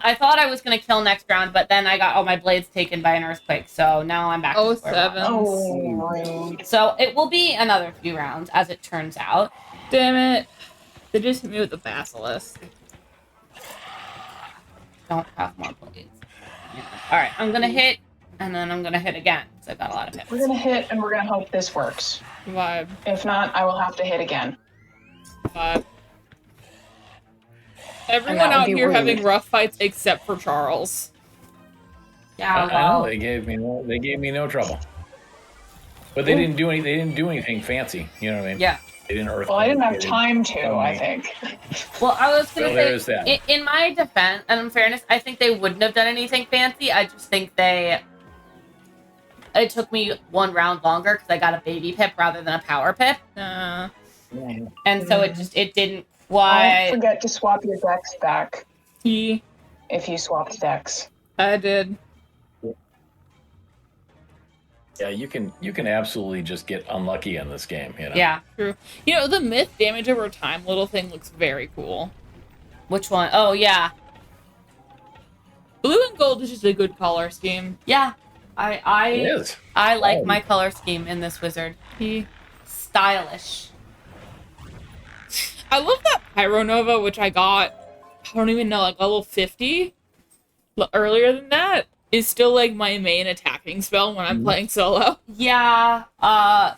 I thought I was gonna kill next round, but then I got all my blades taken by an earthquake, so now I'm back. Oh, to square one. 7. Oh, rude. So it will be another few rounds, as it turns out. Damn it. They just hit me with the basilisk. Don't have more blades. All right, I'm gonna hit, and then I'm gonna hit again because I've got a lot of hits. We're gonna hit, and we're gonna hope this works. Vibe. If not, I will have to hit again. Vibe. Everyone that would out be here rude. having rough fights except for Charles. Yeah, I know well, they gave me no trouble, but they didn't do anything fancy. You know what I mean? yeah. They didn't earthquake. Well, I didn't have They time to, Oh, I me. think. Well, I was gonna So there's say, that. in my defense, and in fairness, I think they wouldn't have done anything fancy. I just think it took me one round longer because I got a baby pip rather than a power pip. And so it didn't Why? Don't forget to swap your decks back He, if you swapped decks. I did. Yeah, you can absolutely just get unlucky in this game, you know. Yeah. True. You know, the myth damage over time little thing looks very cool. Which one? Oh, yeah. Blue and gold is just a good color scheme. Yeah. It I is. like Oh. my color scheme in this wizard. He, Stylish. I love that Pyro Nova, which I got, I don't even know, like level 50? Earlier than that, is still like my main attacking spell when I'm playing solo. Yeah.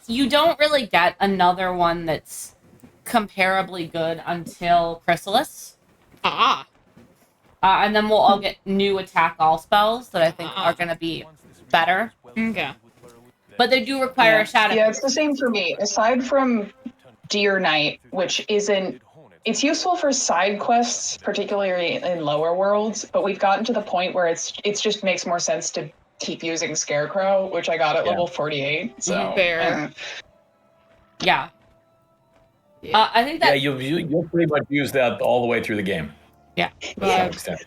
You don't really get another one that's comparably good until Chrysalis. Ah. And then we'll all get new attack all spells that I think are going to be better. Okay. But they do require a shadow. Yeah, it's the same for me. Aside from Deer Knight, which isn't... It's useful for side quests, particularly in lower worlds, but we've gotten to the point where it's just makes more sense to keep using Scarecrow, which I got at level 48. So Fair. Yeah. I think Yeah, that... you'll pretty much use that all the way through the game. Yeah. To some extent.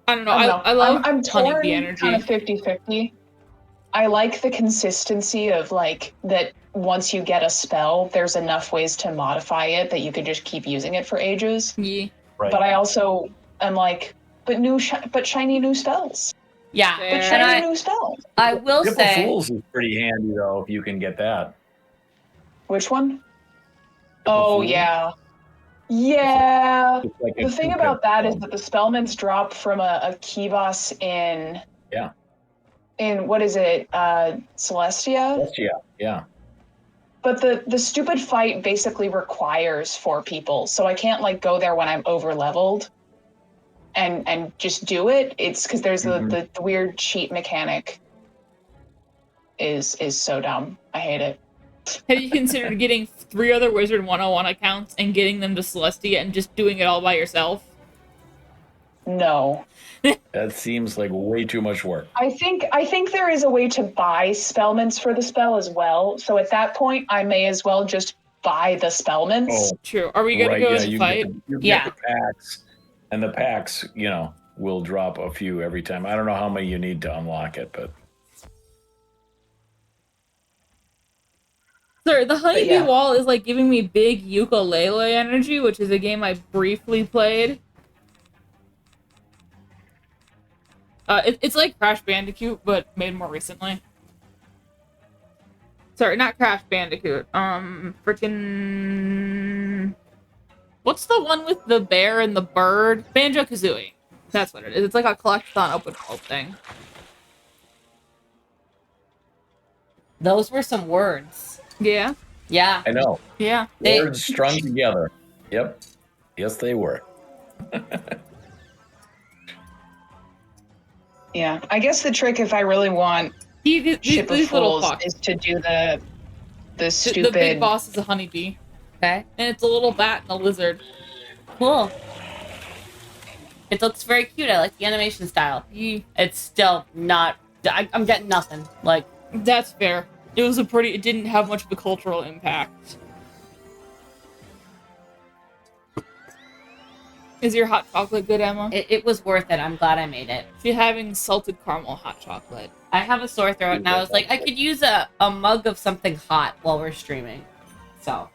I don't know. I don't know. I love I'm Honey torn Bee energy. kind of 50-50. I like the consistency of like that once you get a spell, there's enough ways to modify it that you could just keep using it for ages. Yeah. Right. But I also am like, but shiny new spells. Yeah. Fair. But And shiny new spells. I will Triple say... Fools is pretty handy though if you can get that. Which one? Fool? Yeah. Yeah. It's like The a thing two-pip about that is spell. that the spellments drop from a key boss in what is it? Celestia? Yeah. But the stupid fight basically requires 4 people, so I can't like go there when I'm over leveled and just do it. It's because there's the weird cheat mechanic is so dumb. I hate it. Have you considered getting 3 other Wizard 101 accounts and getting them to Celestia and just doing it all by yourself? No. That seems like way too much work. I think there is a way to buy spellments for the spell as well. So at that point, I may as well just buy the spellments. Oh, True. Are we gonna go in the fight? You get the packs, and the packs, will drop a few every time. I don't know how many you need to unlock it, but Sorry, the Honeybee yeah. Wall is like giving me big ukulele energy, which is a game I briefly played. It's like Crash Bandicoot, but made more recently. Sorry, not Crash Bandicoot. Freaking... What's the one with the bear and the bird? Banjo-Kazooie. That's what it is. It's like a collectathon open world thing. Those were some words. Yeah. Yeah. I know. Yeah. Words strung together. Yep. Yes, they were. Yeah, I guess the trick, if I really want Ship of These little Fools, fucks. is to do the stupid. The big boss is a honeybee. Okay. And it's a little bat and a lizard. Cool. It looks very cute. I like the animation style. It's still not... I'm getting nothing. Like... That's fair. It didn't have much of a cultural impact. Is your hot chocolate good, Emma? It was worth it. I'm glad I made it. She's having salted caramel hot chocolate. I have a sore throat, and I was like, I could use a mug of something hot while we're streaming. So.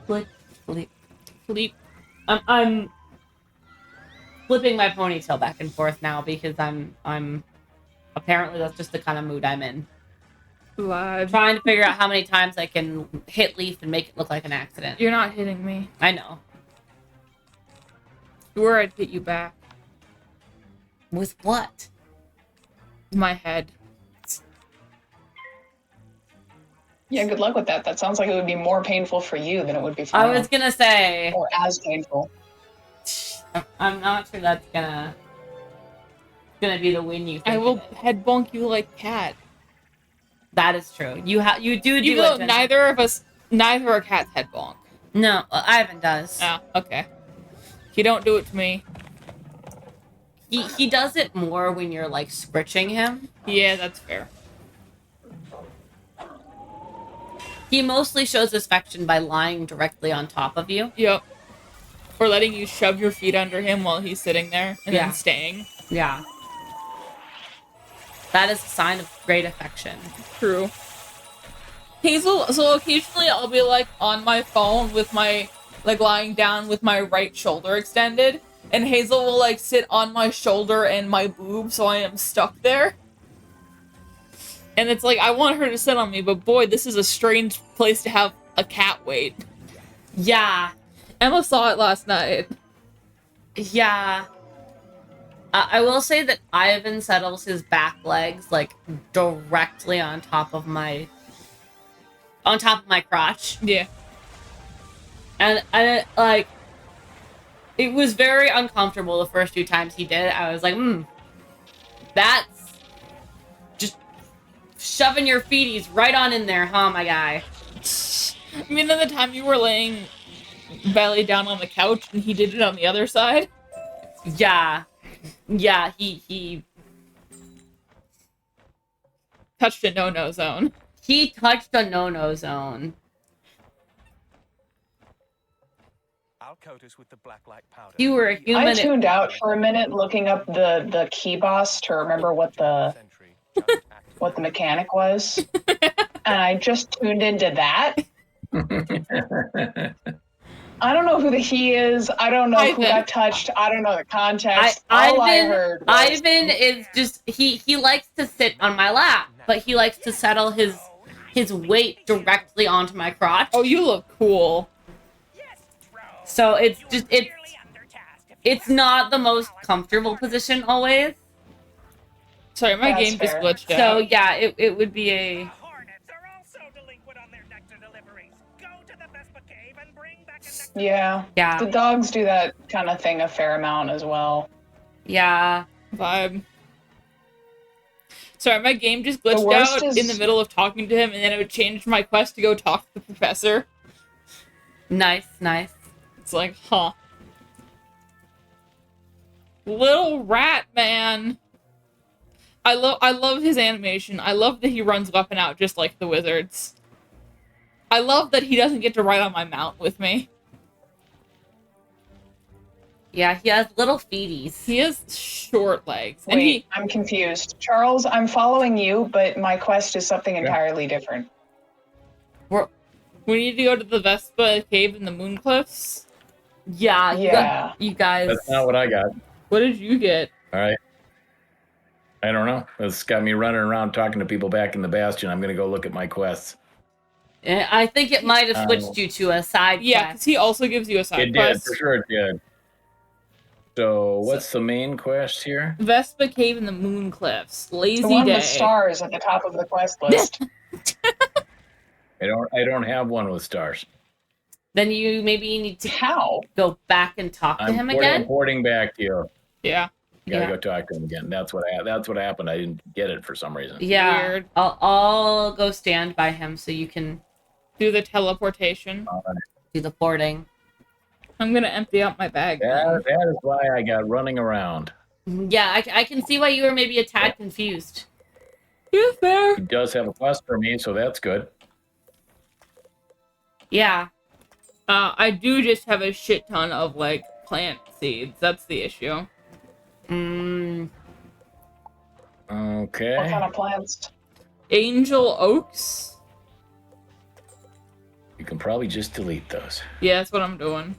Flip. I'm flipping my ponytail back and forth now because I'm apparently that's just the kind of mood I'm in. Live. Trying to figure out how many times I can hit Leaf and make it look like an accident. You're not hitting me. I know. Where I'd hit you back. With what? My head. Yeah, good luck with that. That sounds like it would be more painful for you than it would be for I me. was gonna say... Or as painful. I'm not sure that's gonna be the win you think. I will it is. head bonk you like cat. That is true. You do Even though it. neither are cats head bonk. No, Ivan does. Oh, okay. You don't do it to me. He does it more when you're like scritching him. Yeah, that's fair. He mostly shows affection by lying directly on top of you. Yep. Or letting you shove your feet under him while he's sitting there and Yeah. then staying. Yeah. That is a sign of great affection. True. Hazel, so occasionally I'll be like on my phone with my, like lying down with my right shoulder extended, and Hazel will like sit on my shoulder and my boob, so I am stuck there. And it's like, I want her to sit on me, but boy, this is a strange place to have a cat wait. Yeah. Emma saw it last night. Yeah. I will say that Ivan settles his back legs, like, directly on top of my crotch. Yeah. And like, it was very uncomfortable the first few times he did it. I was like, that's just shoving your feeties right on in there, huh, my guy? I mean, at the time you were laying belly down on the couch and he did it on the other side. Yeah. Yeah, he touched a no-no zone. He touched a no-no zone. I'll coat us with the black light powder. You were a human. I tuned out for a minute looking up the key boss to remember what the mechanic was. And I just tuned into that. I don't know who the he is. I don't know who got touched. I don't know the context. All I heard was... Ivan is just he likes to sit on my lap, but he likes to settle his weight directly onto my crotch. Oh, you look cool. So it's just it's not the most comfortable position always. Sorry, my game just glitched out. So yeah, it would be a... Yeah. The dogs do that kind of thing a fair amount as well. Yeah. Vibe. Sorry, my game just glitched out in the middle of talking to him, and then it would change my quest to go talk to the professor. Nice, nice. It's like, huh. Little rat man. I love his animation. I love that he runs weapon out just like the wizards. I love that he doesn't get to ride on my mount with me. Yeah, he has little feeties. He has short legs. Wait, I'm confused. Charles, I'm following you, but my quest is something entirely different. We need to go to the Vespa cave in the Moon Cliffs. Yeah. You guys. That's not what I got. What did you get? All right. I don't know. It's got me running around talking to people back in the Bastion. I'm going to go look at my quests. I think it might have switched you to a side quest. Yeah, because he also gives you a side quest. It did, for sure it did. So, what's the main quest here? Vespa Cave in the Moon Cliffs. Lazy the one day. with stars at the top of the quest list. I don't have one with stars. Then you maybe need to go back and talk to him again. I'm porting back to you. Yeah. You gotta go talk to him again. That's what happened. I didn't get it for some reason. Yeah. Weird. I'll go stand by him so you can do the teleportation. Do the porting. I'm gonna empty out my bag. That is why I got running around. Yeah, I can see why you were maybe a tad confused. Yeah, fair. He does have a quest for me, so that's good. Yeah. I do just have a shit ton of, like, plant seeds. That's the issue. Okay. What kind of plants? Angel oaks? You can probably just delete those. Yeah, that's what I'm doing.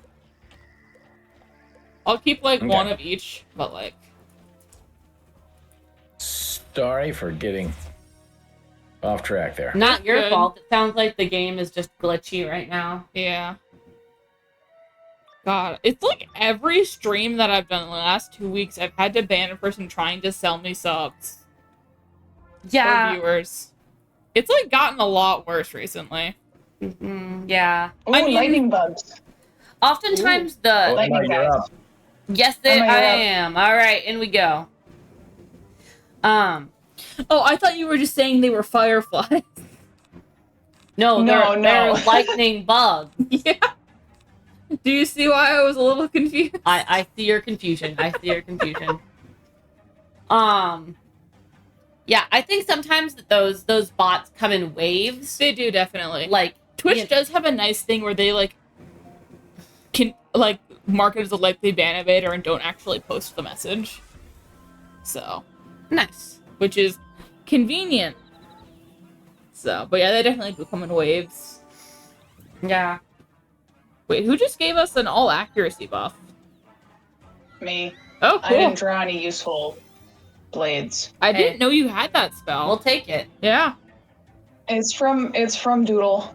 I'll keep, like, one of each, but, like... Sorry for getting off track there. Not your fault. It sounds like the game is just glitchy right now. Yeah. God, it's like every stream that I've done in the last 2 weeks, I've had to ban a person trying to sell me subs. Yeah. Or viewers. It's, like, gotten a lot worse recently. Yeah. Ooh, lightning bugs. Oftentimes lightning bugs. Yes, I am. All right, in we go. Oh, I thought you were just saying they were fireflies. No, they're lightning bugs. Yeah. Do you see why I was a little confused? I see your confusion. Yeah, I think sometimes that those bots come in waves. They do, definitely. Like Twitch does have a nice thing where they like can like mark it as a likely ban evader and don't actually post the message. So Nice. which is convenient. So, but yeah, they definitely do come in waves. Yeah. Wait, who just gave us an all accuracy buff? Me. Oh, I cool. didn't draw any useful blades. I Hey. didn't know you had that spell. We'll take it. Yeah. It's from Doodle.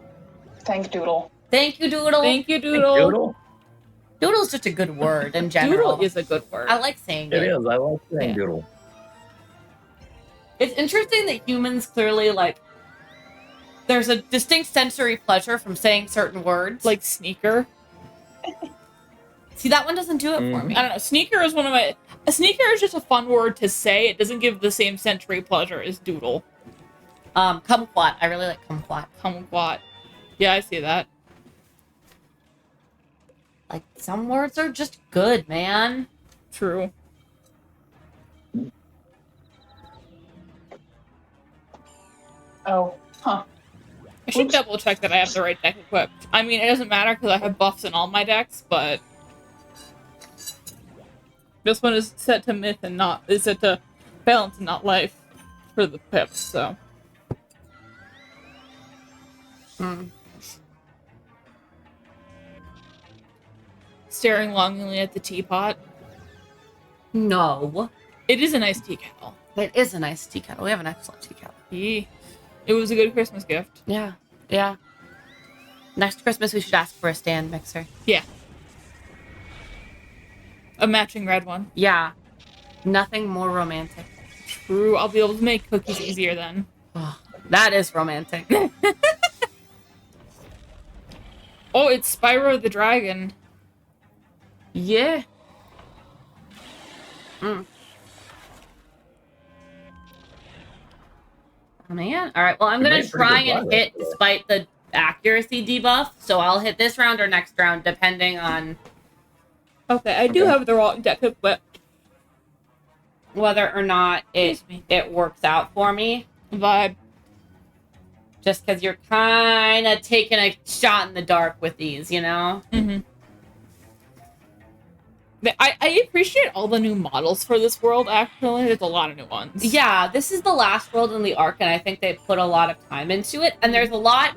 Thank Doodle. Thank you, Doodle. Thank you, Doodle. Doodle? Doodle's just a good word in general. Doodle is a good word. I like saying It it. is. I like saying Yeah. doodle. It's interesting that humans clearly, like, there's a distinct sensory pleasure from saying certain words. Like sneaker. See, that one doesn't do it for me. I don't know. Sneaker is one of my. A sneaker is just a fun word to say. It doesn't give the same sensory pleasure as doodle. Kumquat. I really like kumquat. Kumquat. Yeah, I see that. Like, some words are just good, man. True. Oh, huh. I should double check that I have the right deck equipped. I mean, it doesn't matter because I have buffs in all my decks, but this one is set to myth and not is set to balance and not life for the pips. So staring longingly at the teapot. No. It is a nice tea kettle. It is a nice tea kettle. We have an excellent tea kettle. Yee. It was a good Christmas gift. Yeah. Yeah. Next Christmas, we should ask for a stand mixer. Yeah. A matching red one. Yeah. Nothing more romantic. True. I'll be able to make cookies easier then. Oh, that is romantic. Oh, it's Spyro the Dragon. Yeah. Oh, man. All right. Well, I'm You going to made pretty try good and progress. hit despite the accuracy debuff. So I'll hit this round or next round, depending on Okay, I do have the wrong deck equipped. whether or not it works out for me. Vibe. Just because you're kind of taking a shot in the dark with these, you know? Mm-hmm. I appreciate all the new models for this world, actually. There's a lot of new ones. Yeah, this is the last world in the arc, and I think they put a lot of time into it. And there's a lot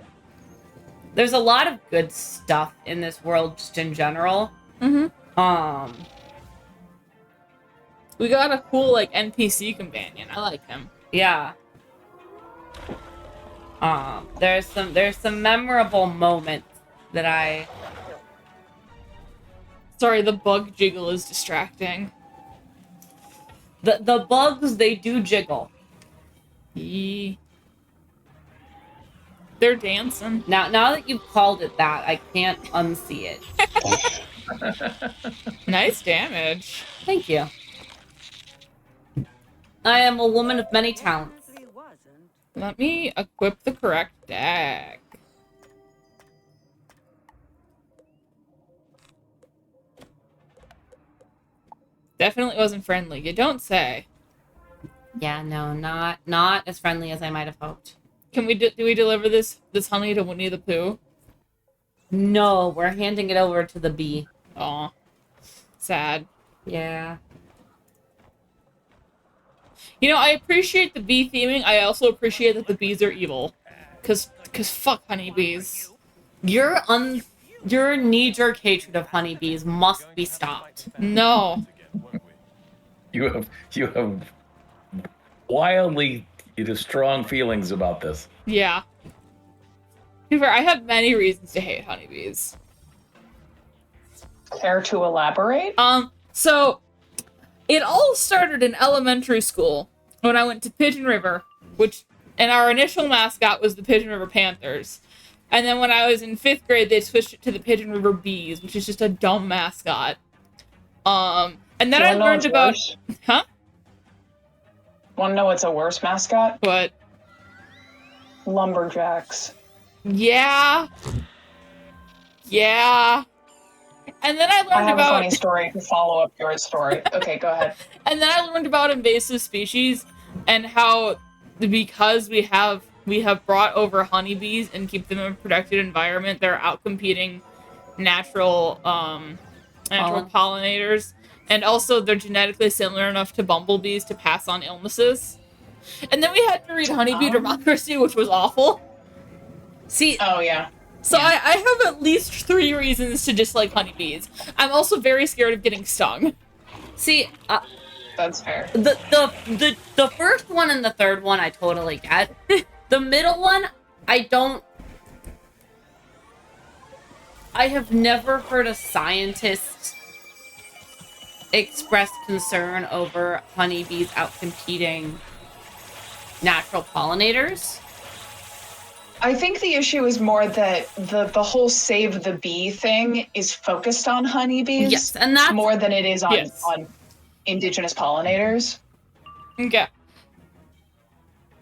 of good stuff in this world just in general. Mm-hmm. We got a cool, like, NPC companion. I like him. Yeah. There's some memorable moments that I... Sorry, the bug jiggle is distracting. The bugs, they do jiggle. Yee. They're dancing. Now that you've called it that, I can't unsee it. Nice damage. Thank you. I am a woman of many talents. Let me equip the correct deck. Definitely wasn't friendly. You don't say. Yeah, no, not as friendly as I might have hoped. Can we do we deliver this honey to Winnie the Pooh? No, we're handing it over to the bee. Aw. Sad. Yeah. You know, I appreciate the bee theming. I also appreciate that the bees are evil. Cause fuck honeybees. Your knee-jerk hatred of honeybees must be stopped. No. You have wildly strong feelings about this. Yeah. To be fair, I have many reasons to hate honeybees. Care to elaborate? So it all started in elementary school when I went to Pigeon River, and our initial mascot was the Pigeon River Panthers. And then when I was in 5th grade, they switched it to the Pigeon River Bees, which is just a dumb mascot. And then I learned about... Worse? Huh? Want to know what's a worse mascot? What? Lumberjacks. Yeah. Yeah. And then I learned I have about... a funny story to follow up your story. Okay, go ahead. And then I learned about invasive species and how because we have we have brought over honeybees and keep them in a protected environment. They're outcompeting natural pollinators, and also they're genetically similar enough to bumblebees to pass on illnesses. And then we had to read Honeybee Democracy, which was awful. See, So I have at least 3 reasons to dislike honeybees. I'm also very scared of getting stung. See, that's fair. The first one and the third one I totally get. The middle one, I have never heard a scientist express concern over honeybees outcompeting natural pollinators. I think the issue is more that the whole save the bee thing is focused on honeybees. Yes, and that's more than it is on indigenous pollinators. Okay.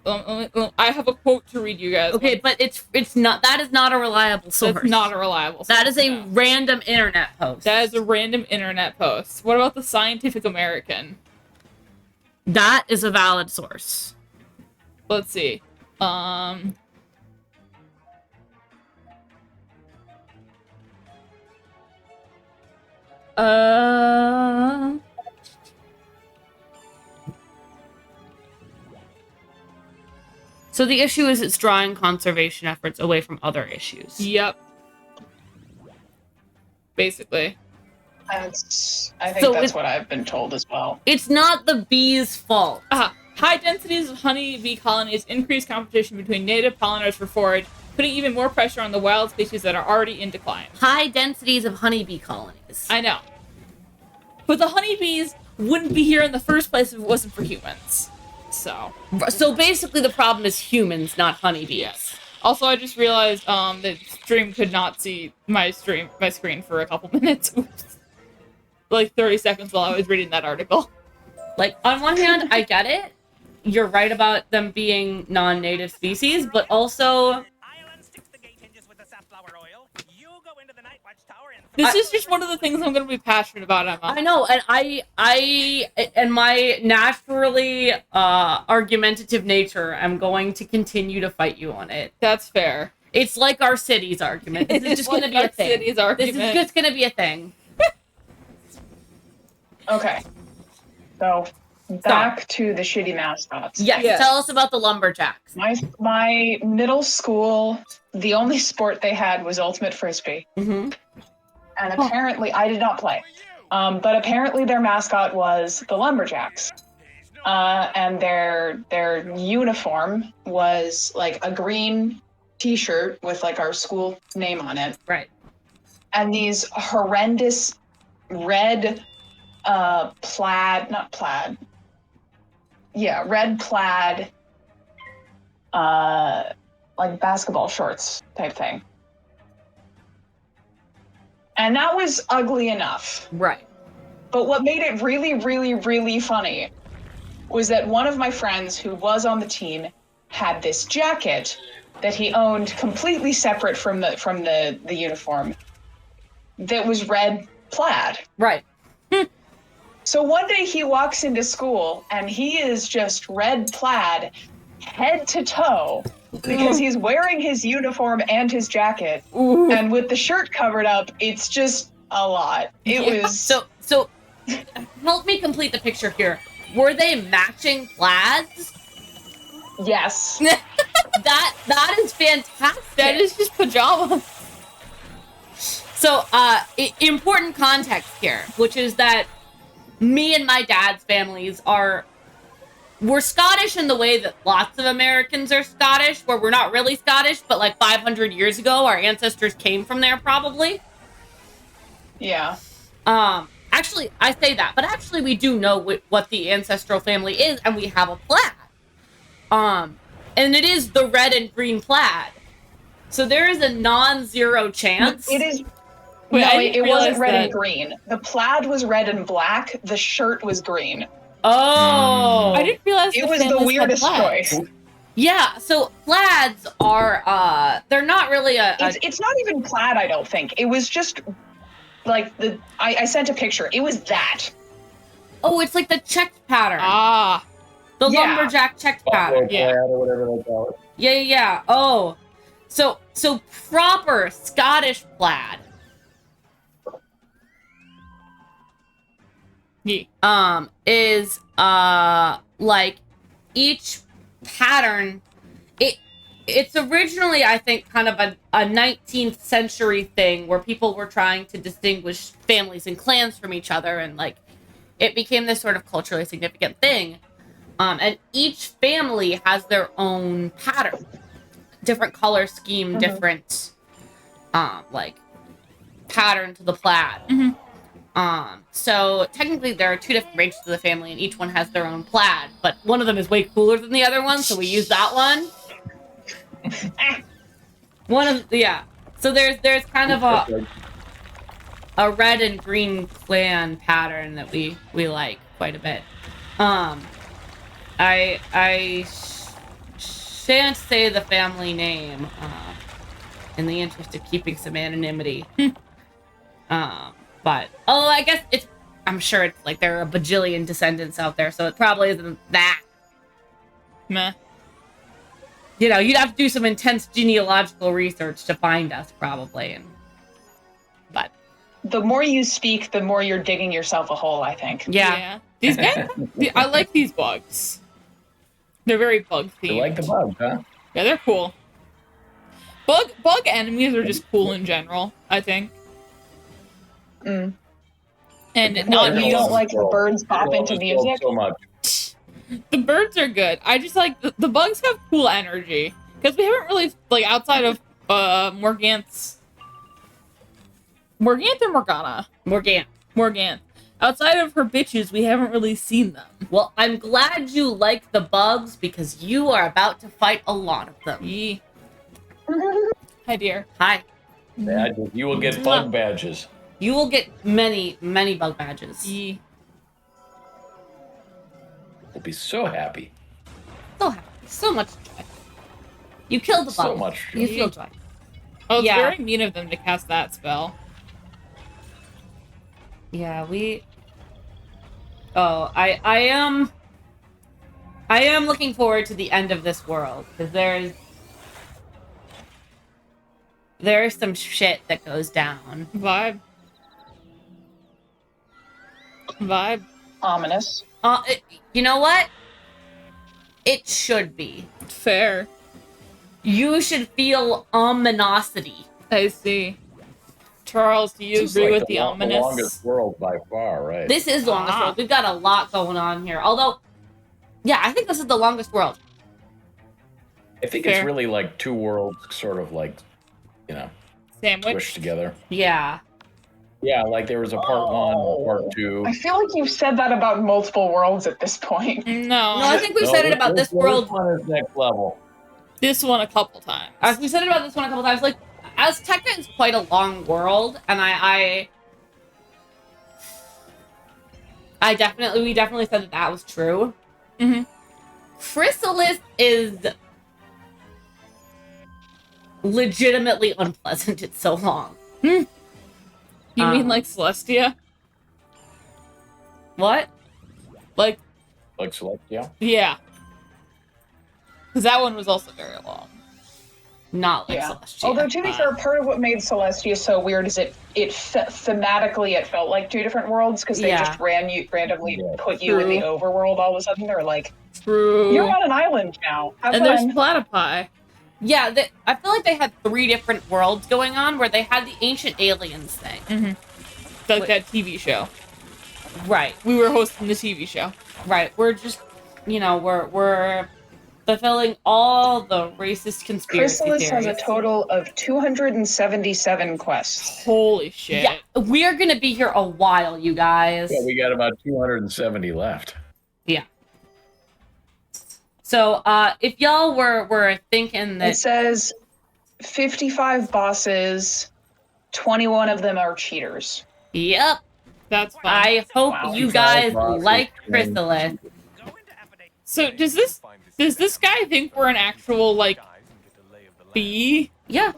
I have a quote to read you guys. Okay, but it's not. That is not a reliable source. That's not a reliable source. That is a random internet post. That is a random internet post. What about the Scientific American? That is a valid source. Let's see. So the issue is it's drawing conservation efforts away from other issues. Yep. Basically. I think that's what I've been told as well. It's not the bees' fault. High densities of honeybee colonies increase competition between native pollinators for forage, putting even more pressure on the wild species that are already in decline. High densities of honeybee colonies. I know. But the honeybees wouldn't be here in the first place if it wasn't for humans. So basically the problem is humans, not honeybees. Yes. Also, I just realized that stream could not see my screen for a couple minutes. Oops. Like 30 seconds while I was reading that article. Like, on one hand, I get it. You're right about them being non-native species, but also... This is just one of the things I'm going to be passionate about, Emma. I know, and I my naturally argumentative nature, I'm going to continue to fight you on it. That's fair. It's like our city's argument. This is just going to be a thing. City's argument. This is just going to be a thing. Okay. So, back to the shitty mascots. Yes, tell us about the lumberjacks. My middle school, the only sport they had was ultimate frisbee. Mm-hmm. And apparently, I did not play. But apparently their mascot was the lumberjacks. And their uniform was like a green t-shirt with like our school name on it. Right. And these horrendous red red plaid like basketball shorts type thing. And that was ugly enough. Right. But what made it really, really, really funny was that one of my friends who was on the team had this jacket that he owned completely separate from the uniform that was red plaid. Right. So one day he walks into school and he is just red plaid head to toe because he's wearing his uniform and his jacket. Ooh. And with the shirt covered up, it's just a lot. It was so help me complete the picture here. Were they matching plaids? Yes. that is fantastic. That is just pajamas. So important context here, which is that me and my dad's families we're Scottish in the way that lots of Americans are Scottish, where we're not really Scottish, but like 500 years ago, our ancestors came from there probably. Yeah. Actually, I say that, but actually we do know what the ancestral family is, and we have a plaid. And it is the red and green plaid. So there is a non-zero chance. It is. Wait, no, it wasn't red that. and green. The plaid was red and black. The shirt was green. Oh. I didn't realize it was the weirdest choice. Yeah, so plaids are, they're not really It's not even plaid, I don't think. It was just, like, I sent a picture. It was that. Oh, it's like the checked pattern. Ah. The lumberjack checked pattern. Yeah. Or whatever they call it. Yeah. Oh, so proper Scottish plaid. Yeah. Is like each pattern. It's originally, I think, kind of a 19th century thing where people were trying to distinguish families and clans from each other, and like it became this sort of culturally significant thing. And each family has their own pattern, different color scheme, different like pattern to the plaid. So technically there are 2 different branches of the family, and each one has their own plaid, but one of them is way cooler than the other one, so we use that one. So there's kind of a red and green clan pattern that we like quite a bit. I shan't say the family name in the interest of keeping some anonymity. But I guess I'm sure it's like there are a bajillion descendants out there, so it probably isn't that. Meh. You know, you'd have to do some intense genealogical research to find us, probably. But the more you speak, the more you're digging yourself a hole, I think. Yeah. These guys, I like these bugs. They're very bug themed. You like the bugs, huh? Yeah, they're cool. Bug enemies are just cool in general, I think. And not you don't like the birds pop into music so much. The birds are good. I just like the bugs have cool energy because we haven't really like outside of Morganth or Morgana. Morganth. Outside of her bitches, we haven't really seen them. Well, I'm glad you like the bugs because you are about to fight a lot of them. Yee. Hi, dear. Hi. Badges. You will get bug badges. You will get many, many bug badges. Yee. We'll be so happy. So happy. So much joy. You killed the bug. So much joy. You feel joy. Oh, it's very mean of them to cast that spell. Yeah, I am looking forward to the end of this world because there's some shit that goes down. Vibe. Ominous. You know what? It should be. Fair. You should feel ominosity. I see. Charles, do you agree with the ominous? The longest world by far, right? This is the longest world. We've got a lot going on here. Although, yeah, I think this is the longest world. I think it's really like 2 worlds sort of like, you know, sandwich squished together. Yeah. Yeah, like there was a part 1, a part 2. I feel like you've said that about multiple worlds at this point. No, I think we've said it about this world. This one is next level. This one a couple times. We said it about this one a couple times. Like, Azteca is quite a long world, and we definitely said that was true. Mm-hmm. Khrysalis is legitimately unpleasant. It's so long. You mean like Celestia? What? Like Celestia? Yeah. Because that one was also very long. Not like Celestia. Although, to be fair, part of what made Celestia so weird is thematically it felt like 2 different worlds because they just randomly put you in the overworld all of a sudden. They're like, you're on an island now. Have fun. There's platypi. Yeah, I feel like they had 3 different worlds going on where they had the ancient aliens thing. Mm-hmm. Like that TV show. Right. We were hosting the TV show. Right. We're just, we're fulfilling all the racist conspiracy Khrysalis theories. has a total of 277 quests. Holy shit. Yeah, we're going to be here a while, you guys. Yeah, we got about 270 left. Yeah. So, if y'all were thinking that... It says 55 bosses, 21 of them are cheaters. Yep. That's fine. I hope you guys like Khrysalis. So, does this guy think we're an actual, like, bee? Yeah.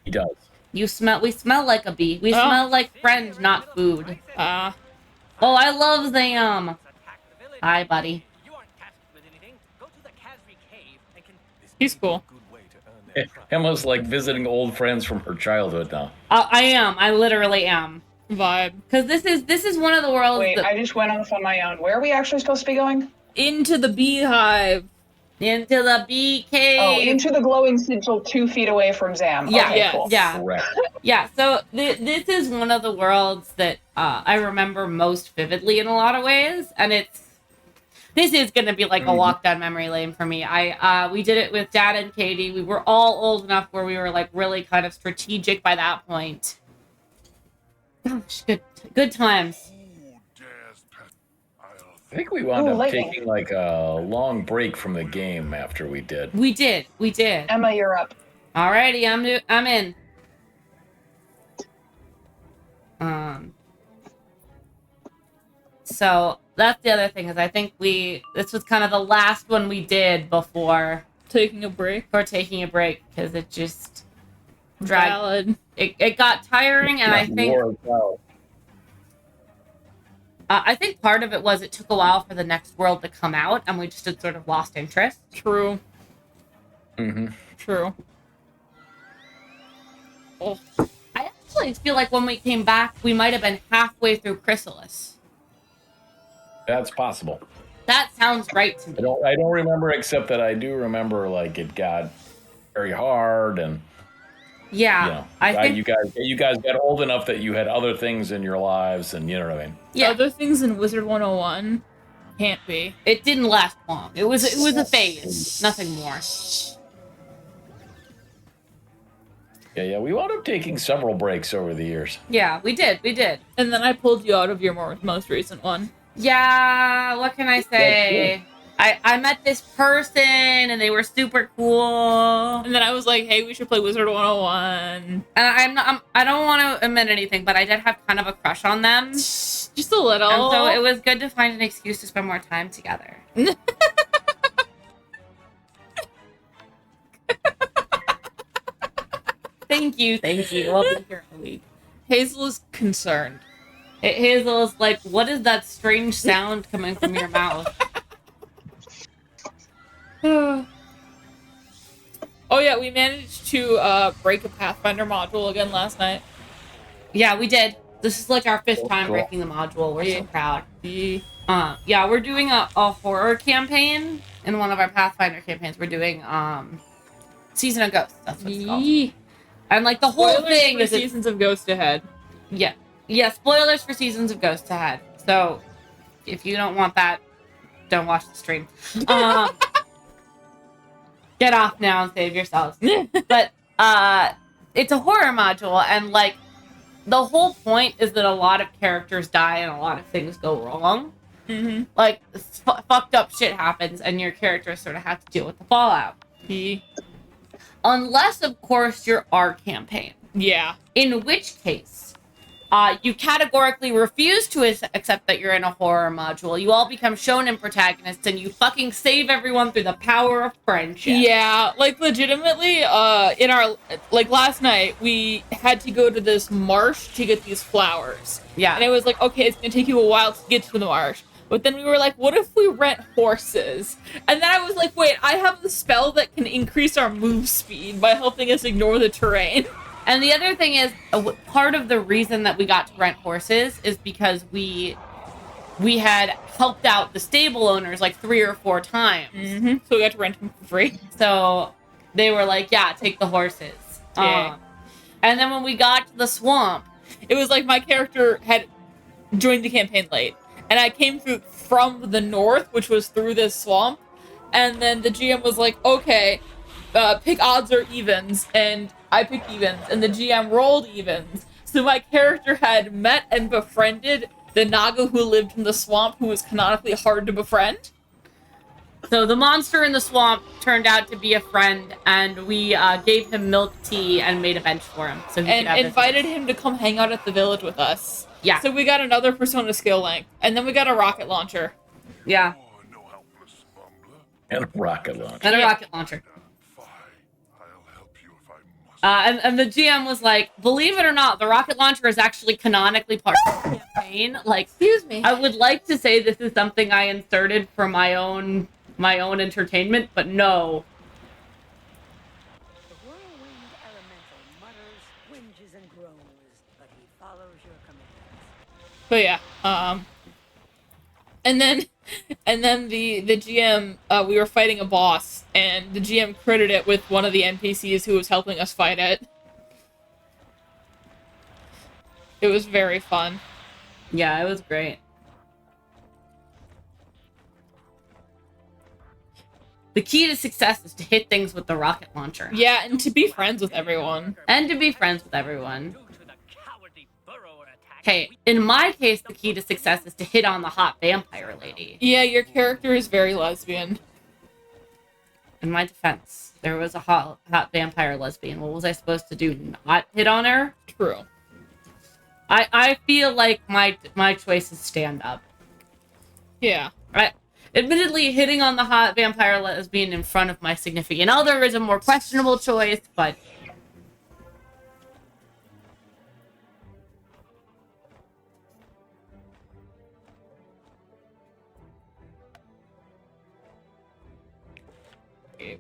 He does. We smell like a bee. We smell like friend, not food. Oh, I love them. Hi, buddy. He's cool. Emma's like visiting old friends from her childhood now. I am. I literally am. Vibe. Because this is one of the worlds. Wait, I just went off on my own. Where are we actually supposed to be going? Into the beehive. Into the bee cave. Oh, into the glowing sigil 2 feet away from Zam. Yeah, okay, yeah, cool. yeah. Correct. Yeah, so this is one of the worlds that I remember most vividly in a lot of ways, and this is going to be like a walk down memory lane for me. We did it with Dad and Katie. We were all old enough where we were like really kind of strategic by that point. Gosh, good times. I think we wound up lightning. taking like a long break from the game after we did. We did. Emma, you're up. Alrighty, I'm in. So that's the other thing is I think this was kind of the last one we did before Taking a break. Because it just dragged. Valid. It got tiring, and I think I think part of it was it took a while for the next world to come out, and we just had sort of lost interest. True. Mm-hmm. True. Oh. I actually feel like when we came back, we might have been halfway through Khrysalis. That's possible. That sounds right to me. I don't remember, except that I do remember like it got very hard, and Yeah, I think you guys got old enough that you had other things in your lives, and you know what I mean. yeah, Other things in Wizard 101 can't be. it didn't last long. It was a phase, nothing more. Yeah. We wound up taking several breaks over the years. Yeah, we did. And then I pulled you out of your most recent one. Yeah, what can I say? I met this person and they were super cool. And then I was like, hey, we should play Wizard 101. And I don't want to admit anything, but I did have kind of a crush on them. Just a little. And so it was good to find an excuse to spend more time together. Thank you. I'll be here all week. Hazel is concerned. Hazel is like, what is that strange sound coming from your mouth? Oh yeah, we managed to break a Pathfinder module again last night. Yeah, we did. This is like our 5th time Cool. breaking the module. We're so proud. Yeah. Yeah, we're doing a horror campaign in one of our Pathfinder campaigns. We're doing Season of Ghosts. That's what it's called. And like the whole thing is Seasons of Ghost ahead. Yeah, spoilers for Seasons of Ghosts ahead. So if you don't want that, don't watch the stream. Get off now and save yourselves. But it's a horror module, and like the whole point is that a lot of characters die and a lot of things go wrong. Mm-hmm. Like fucked up shit happens, and your characters sort of have to deal with the fallout. Unless, of course, you're our campaign. Yeah. In which case, you categorically refuse to accept that you're in a horror module. You all become shonen protagonists, and you fucking save everyone through the power of friendship. Yeah, like legitimately, in our like last night, we had to go to this marsh to get these flowers. Yeah. And it was like, okay, it's gonna take you a while to get to the marsh. But then we were like, what if we rent horses? And then I was like, wait, I have the spell that can increase our move speed by helping us ignore the terrain. And the other thing is, part of the reason that we got to rent horses is because we had helped out the stable owners like 3 or 4 times. Mm-hmm. So we got to rent them for free. So they were like, yeah, take the horses. Yeah. And then when we got to the swamp, it was like my character had joined the campaign late. And I came through from the north, which was through this swamp. And then the GM was like, okay, pick odds or evens. And I picked evens. And the GM rolled evens. So my character had met and befriended the Naga who lived in the swamp, who was canonically hard to befriend. So the monster in the swamp turned out to be a friend, and we gave him milk tea and made a bench for him. So he could have invited him to come hang out at the village with us. Yeah. So we got another Persona skill length. And then we got a rocket launcher. Yeah. And a rocket launcher. And a rocket launcher. And the GM was like, believe it or not, the rocket launcher is actually canonically part of the campaign. Like, excuse me. I would like to say this is something I inserted for my own entertainment, but no. But yeah, and then the GM, we were fighting a boss, and the GM critted it with one of the NPCs who was helping us fight it. It was very fun. Yeah, it was great. The key to success is to hit things with the rocket launcher. Yeah, and to be friends with everyone. And to be friends with everyone. Hey, in my case, the key to success is to hit on the hot vampire lady. Yeah, your character is very lesbian. In my defense, there was a hot vampire lesbian. What was I supposed to do? Not hit on her? True. I feel like my choices stand up. Yeah. Admittedly, hitting on the hot vampire lesbian in front of my significant other is a more questionable choice, but...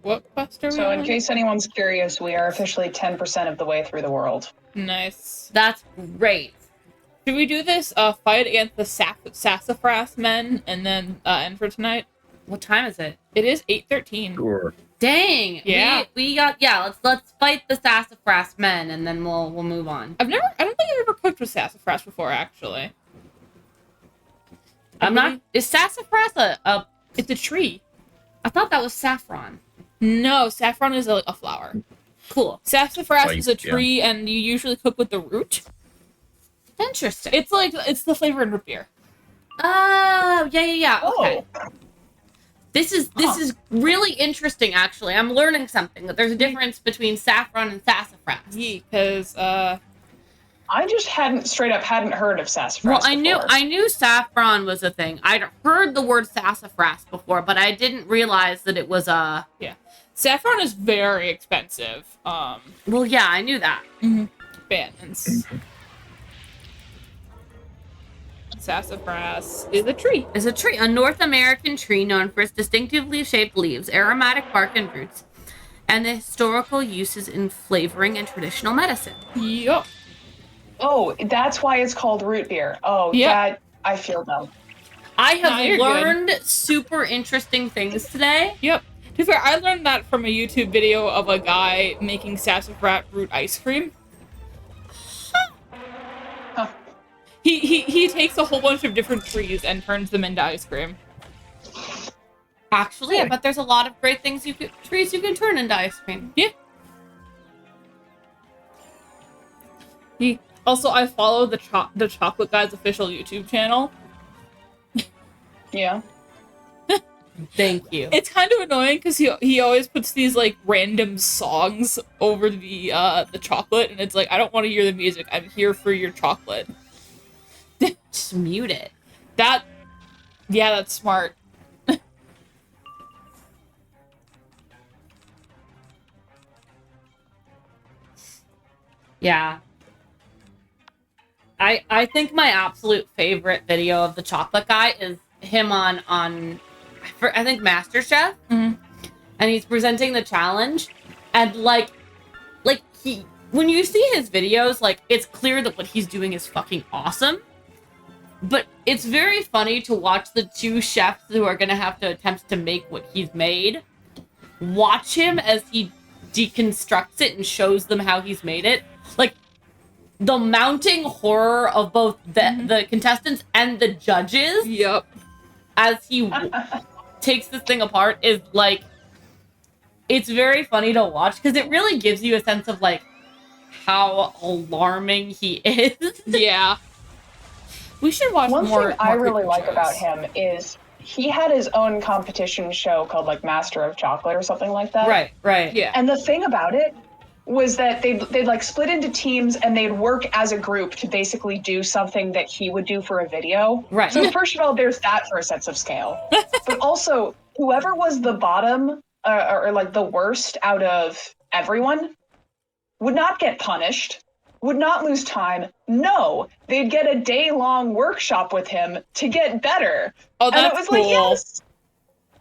What quest are we So, in on? case anyone's curious, we are officially 10% of the way through the world. Nice. That's great. Should we do this fight against the sassafras men and then end for tonight? What time is it? It is 8:13. Sure. Dang. Yeah. We got let's fight the sassafras men and then we'll move on. I don't think I've ever cooked with sassafras before, actually. Is sassafras a It's a tree. I thought that was saffron. No, saffron is a flower. Cool. Sassafras Like, is a tree, and you usually cook with the root. Interesting. It's the flavor in root beer. Oh, yeah. Okay. Oh, This is really interesting, actually. I'm learning something, that there's a difference between saffron and sassafras. Yeah, because I just straight up hadn't heard of sassafras. Well, I knew saffron was a thing. I'd heard the word sassafras before, but I didn't realize that it was a... yeah, saffron is very expensive. Well, yeah, I knew that. Bands. Sassafras is a tree. Is a tree, a North American tree known for its distinctively shaped leaves, aromatic bark and roots, and the historical uses in flavoring and traditional medicine. Yup. Oh, that's why it's called root beer. Oh, Yeah. that I feel dumb. I have you're learned super interesting things today. Yep. To be fair, I learned that from a YouTube video of a guy making sassafras root ice cream. Huh. He takes a whole bunch of different trees and turns them into ice cream. Actually, I bet there's a lot of great things trees you can turn into ice cream. Yeah. Also, I follow the Chocolate Guy's official YouTube channel. Yeah. Thank you. It's kind of annoying because he always puts these like random songs over the chocolate, and it's like, I don't want to hear the music. I'm here for your chocolate. Just mute it. That's smart. Yeah. I think my absolute favorite video of the chocolate guy is him on I think MasterChef. Mm-hmm. And he's presenting the challenge, and like when you see his videos, like, it's clear that what he's doing is fucking awesome. But it's very funny to watch the two chefs who are going to have to attempt to make what he's made. Watch him as he deconstructs it and shows them how he's made it. Like, the mounting horror of both the contestants and the judges. Yep. As he takes this thing apart is, like, it's very funny to watch because it really gives you a sense of, like, how alarming he is. Yeah. We should watch One more. thing I more really cooking like shows. about him is he had his own competition show called like Master of Chocolate or something like that. Right. Yeah. And the thing about it was that they'd like split into teams and they'd work as a group to basically do something that he would do for a video. Right. So first of all, there's that for a sense of scale. But also, whoever was the bottom or like the worst out of everyone would not get punished, would not lose time. No, they'd get a day-long workshop with him to get better. Oh, And that's it was cool. like, yes,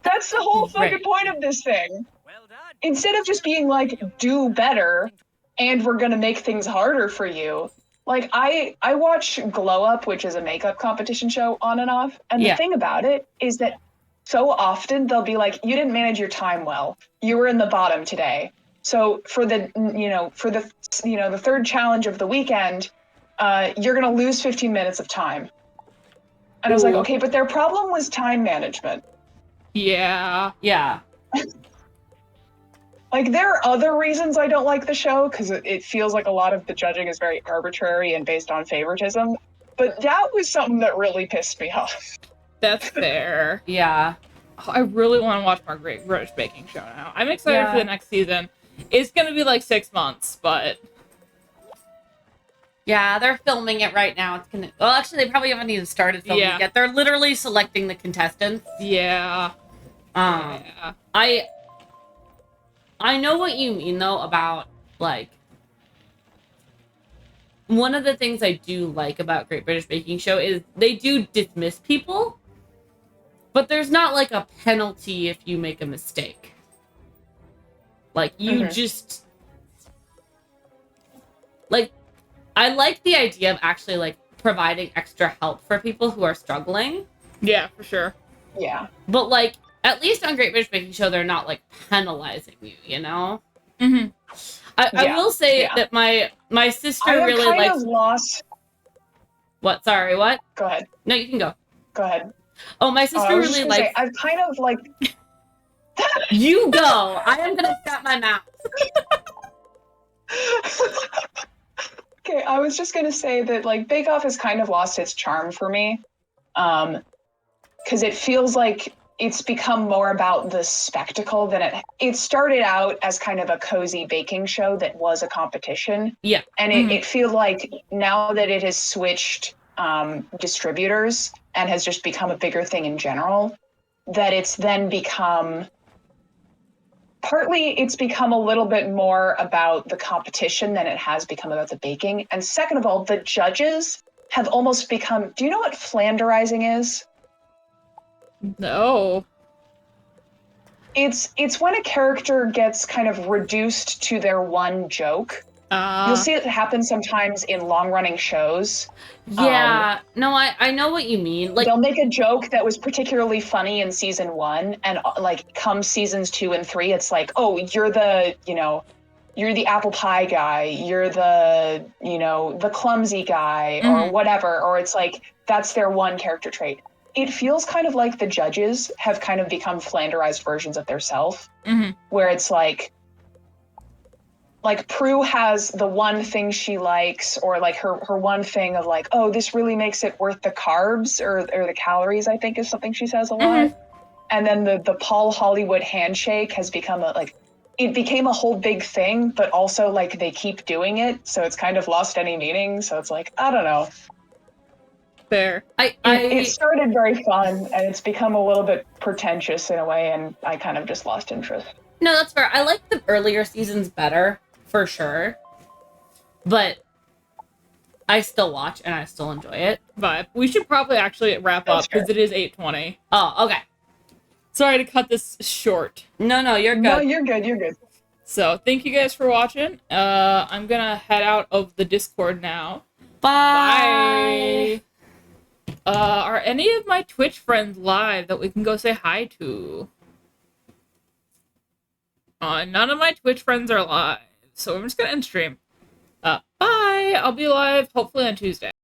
that's the whole fucking Right. point of this thing. Well done. Instead of just being like, do better, and we're gonna make things harder for you, Like I watch Glow Up, which is a makeup competition show, on and off. And the thing about it is that so often they'll be like, you didn't manage your time well. You were in the bottom today. So for the the third challenge of the weekend, you're gonna lose 15 minutes of time. And I was like, okay, but their problem was time management. Yeah. Yeah. Like, there are other reasons I don't like the show, because it feels like a lot of the judging is very arbitrary and based on favoritism. But that was something that really pissed me off. That's fair. Yeah. I really want to watch my Great British Baking Show now. I'm excited for the next season. It's going to be like 6 months, but... Yeah, they're filming it right now. It's gonna... Well, actually, they probably haven't even started filming it yet. They're literally selecting the contestants. Yeah. I know what you mean, though, about, like... One of the things I do like about Great British Baking Show is they do dismiss people, but there's not, like, a penalty if you make a mistake. Like, you just... Like, I like the idea of actually, like, providing extra help for people who are struggling. Yeah, for sure. Yeah. But, like, at least on Great British Baking Show, they're not, like, penalizing you, you know? Mm-hmm. I will say that my sister really likes... I kind of lost... What? Sorry, what? Go ahead. No, you can go. Go ahead. Oh, my sister really likes... I've kind of, like... You go! I am gonna shut my mouth. Okay, I was just gonna say that, like, Bake Off has kind of lost its charm for me. Because it feels like it's become more about the spectacle than it started out as kind of a cozy baking show that was a competition. Yeah. And it feels like now that it has switched distributors and has just become a bigger thing in general, that it's then become... Partly, it's become a little bit more about the competition than it has become about the baking. And second of all, the judges have almost become... Do you know what flanderizing is? No. It's when a character gets kind of reduced to their one joke. You'll see it happen sometimes in long-running shows. Yeah, no, I know what you mean. Like, they'll make a joke that was particularly funny in season 1, and like come seasons 2 and 3, it's like, oh, you're the apple pie guy, you're the clumsy guy, or whatever, or it's like that's their one character trait. It feels kind of like the judges have kind of become flanderized versions of theirself, where it's like Prue has the one thing she likes, or like her one thing of like, oh, this really makes it worth the carbs or the calories, I think is something she says a lot. And then the Paul Hollywood handshake has become it became a whole big thing, but also like they keep doing it, so it's kind of lost any meaning. So it's like, I don't know. Fair. It started very fun, and it's become a little bit pretentious in a way, and I kind of just lost interest. No, that's fair. I like the earlier seasons better, for sure. But I still watch, and I still enjoy it. But we should probably actually wrap up, because it is 8:20. Oh, okay. Sorry to cut this short. No, you're good. No, you're good. So, thank you guys for watching. I'm gonna head out of the Discord now. Bye! Are any of my Twitch friends live that we can go say hi to? None of my Twitch friends are live, so I'm just gonna end stream. Bye! I'll be live hopefully on Tuesday.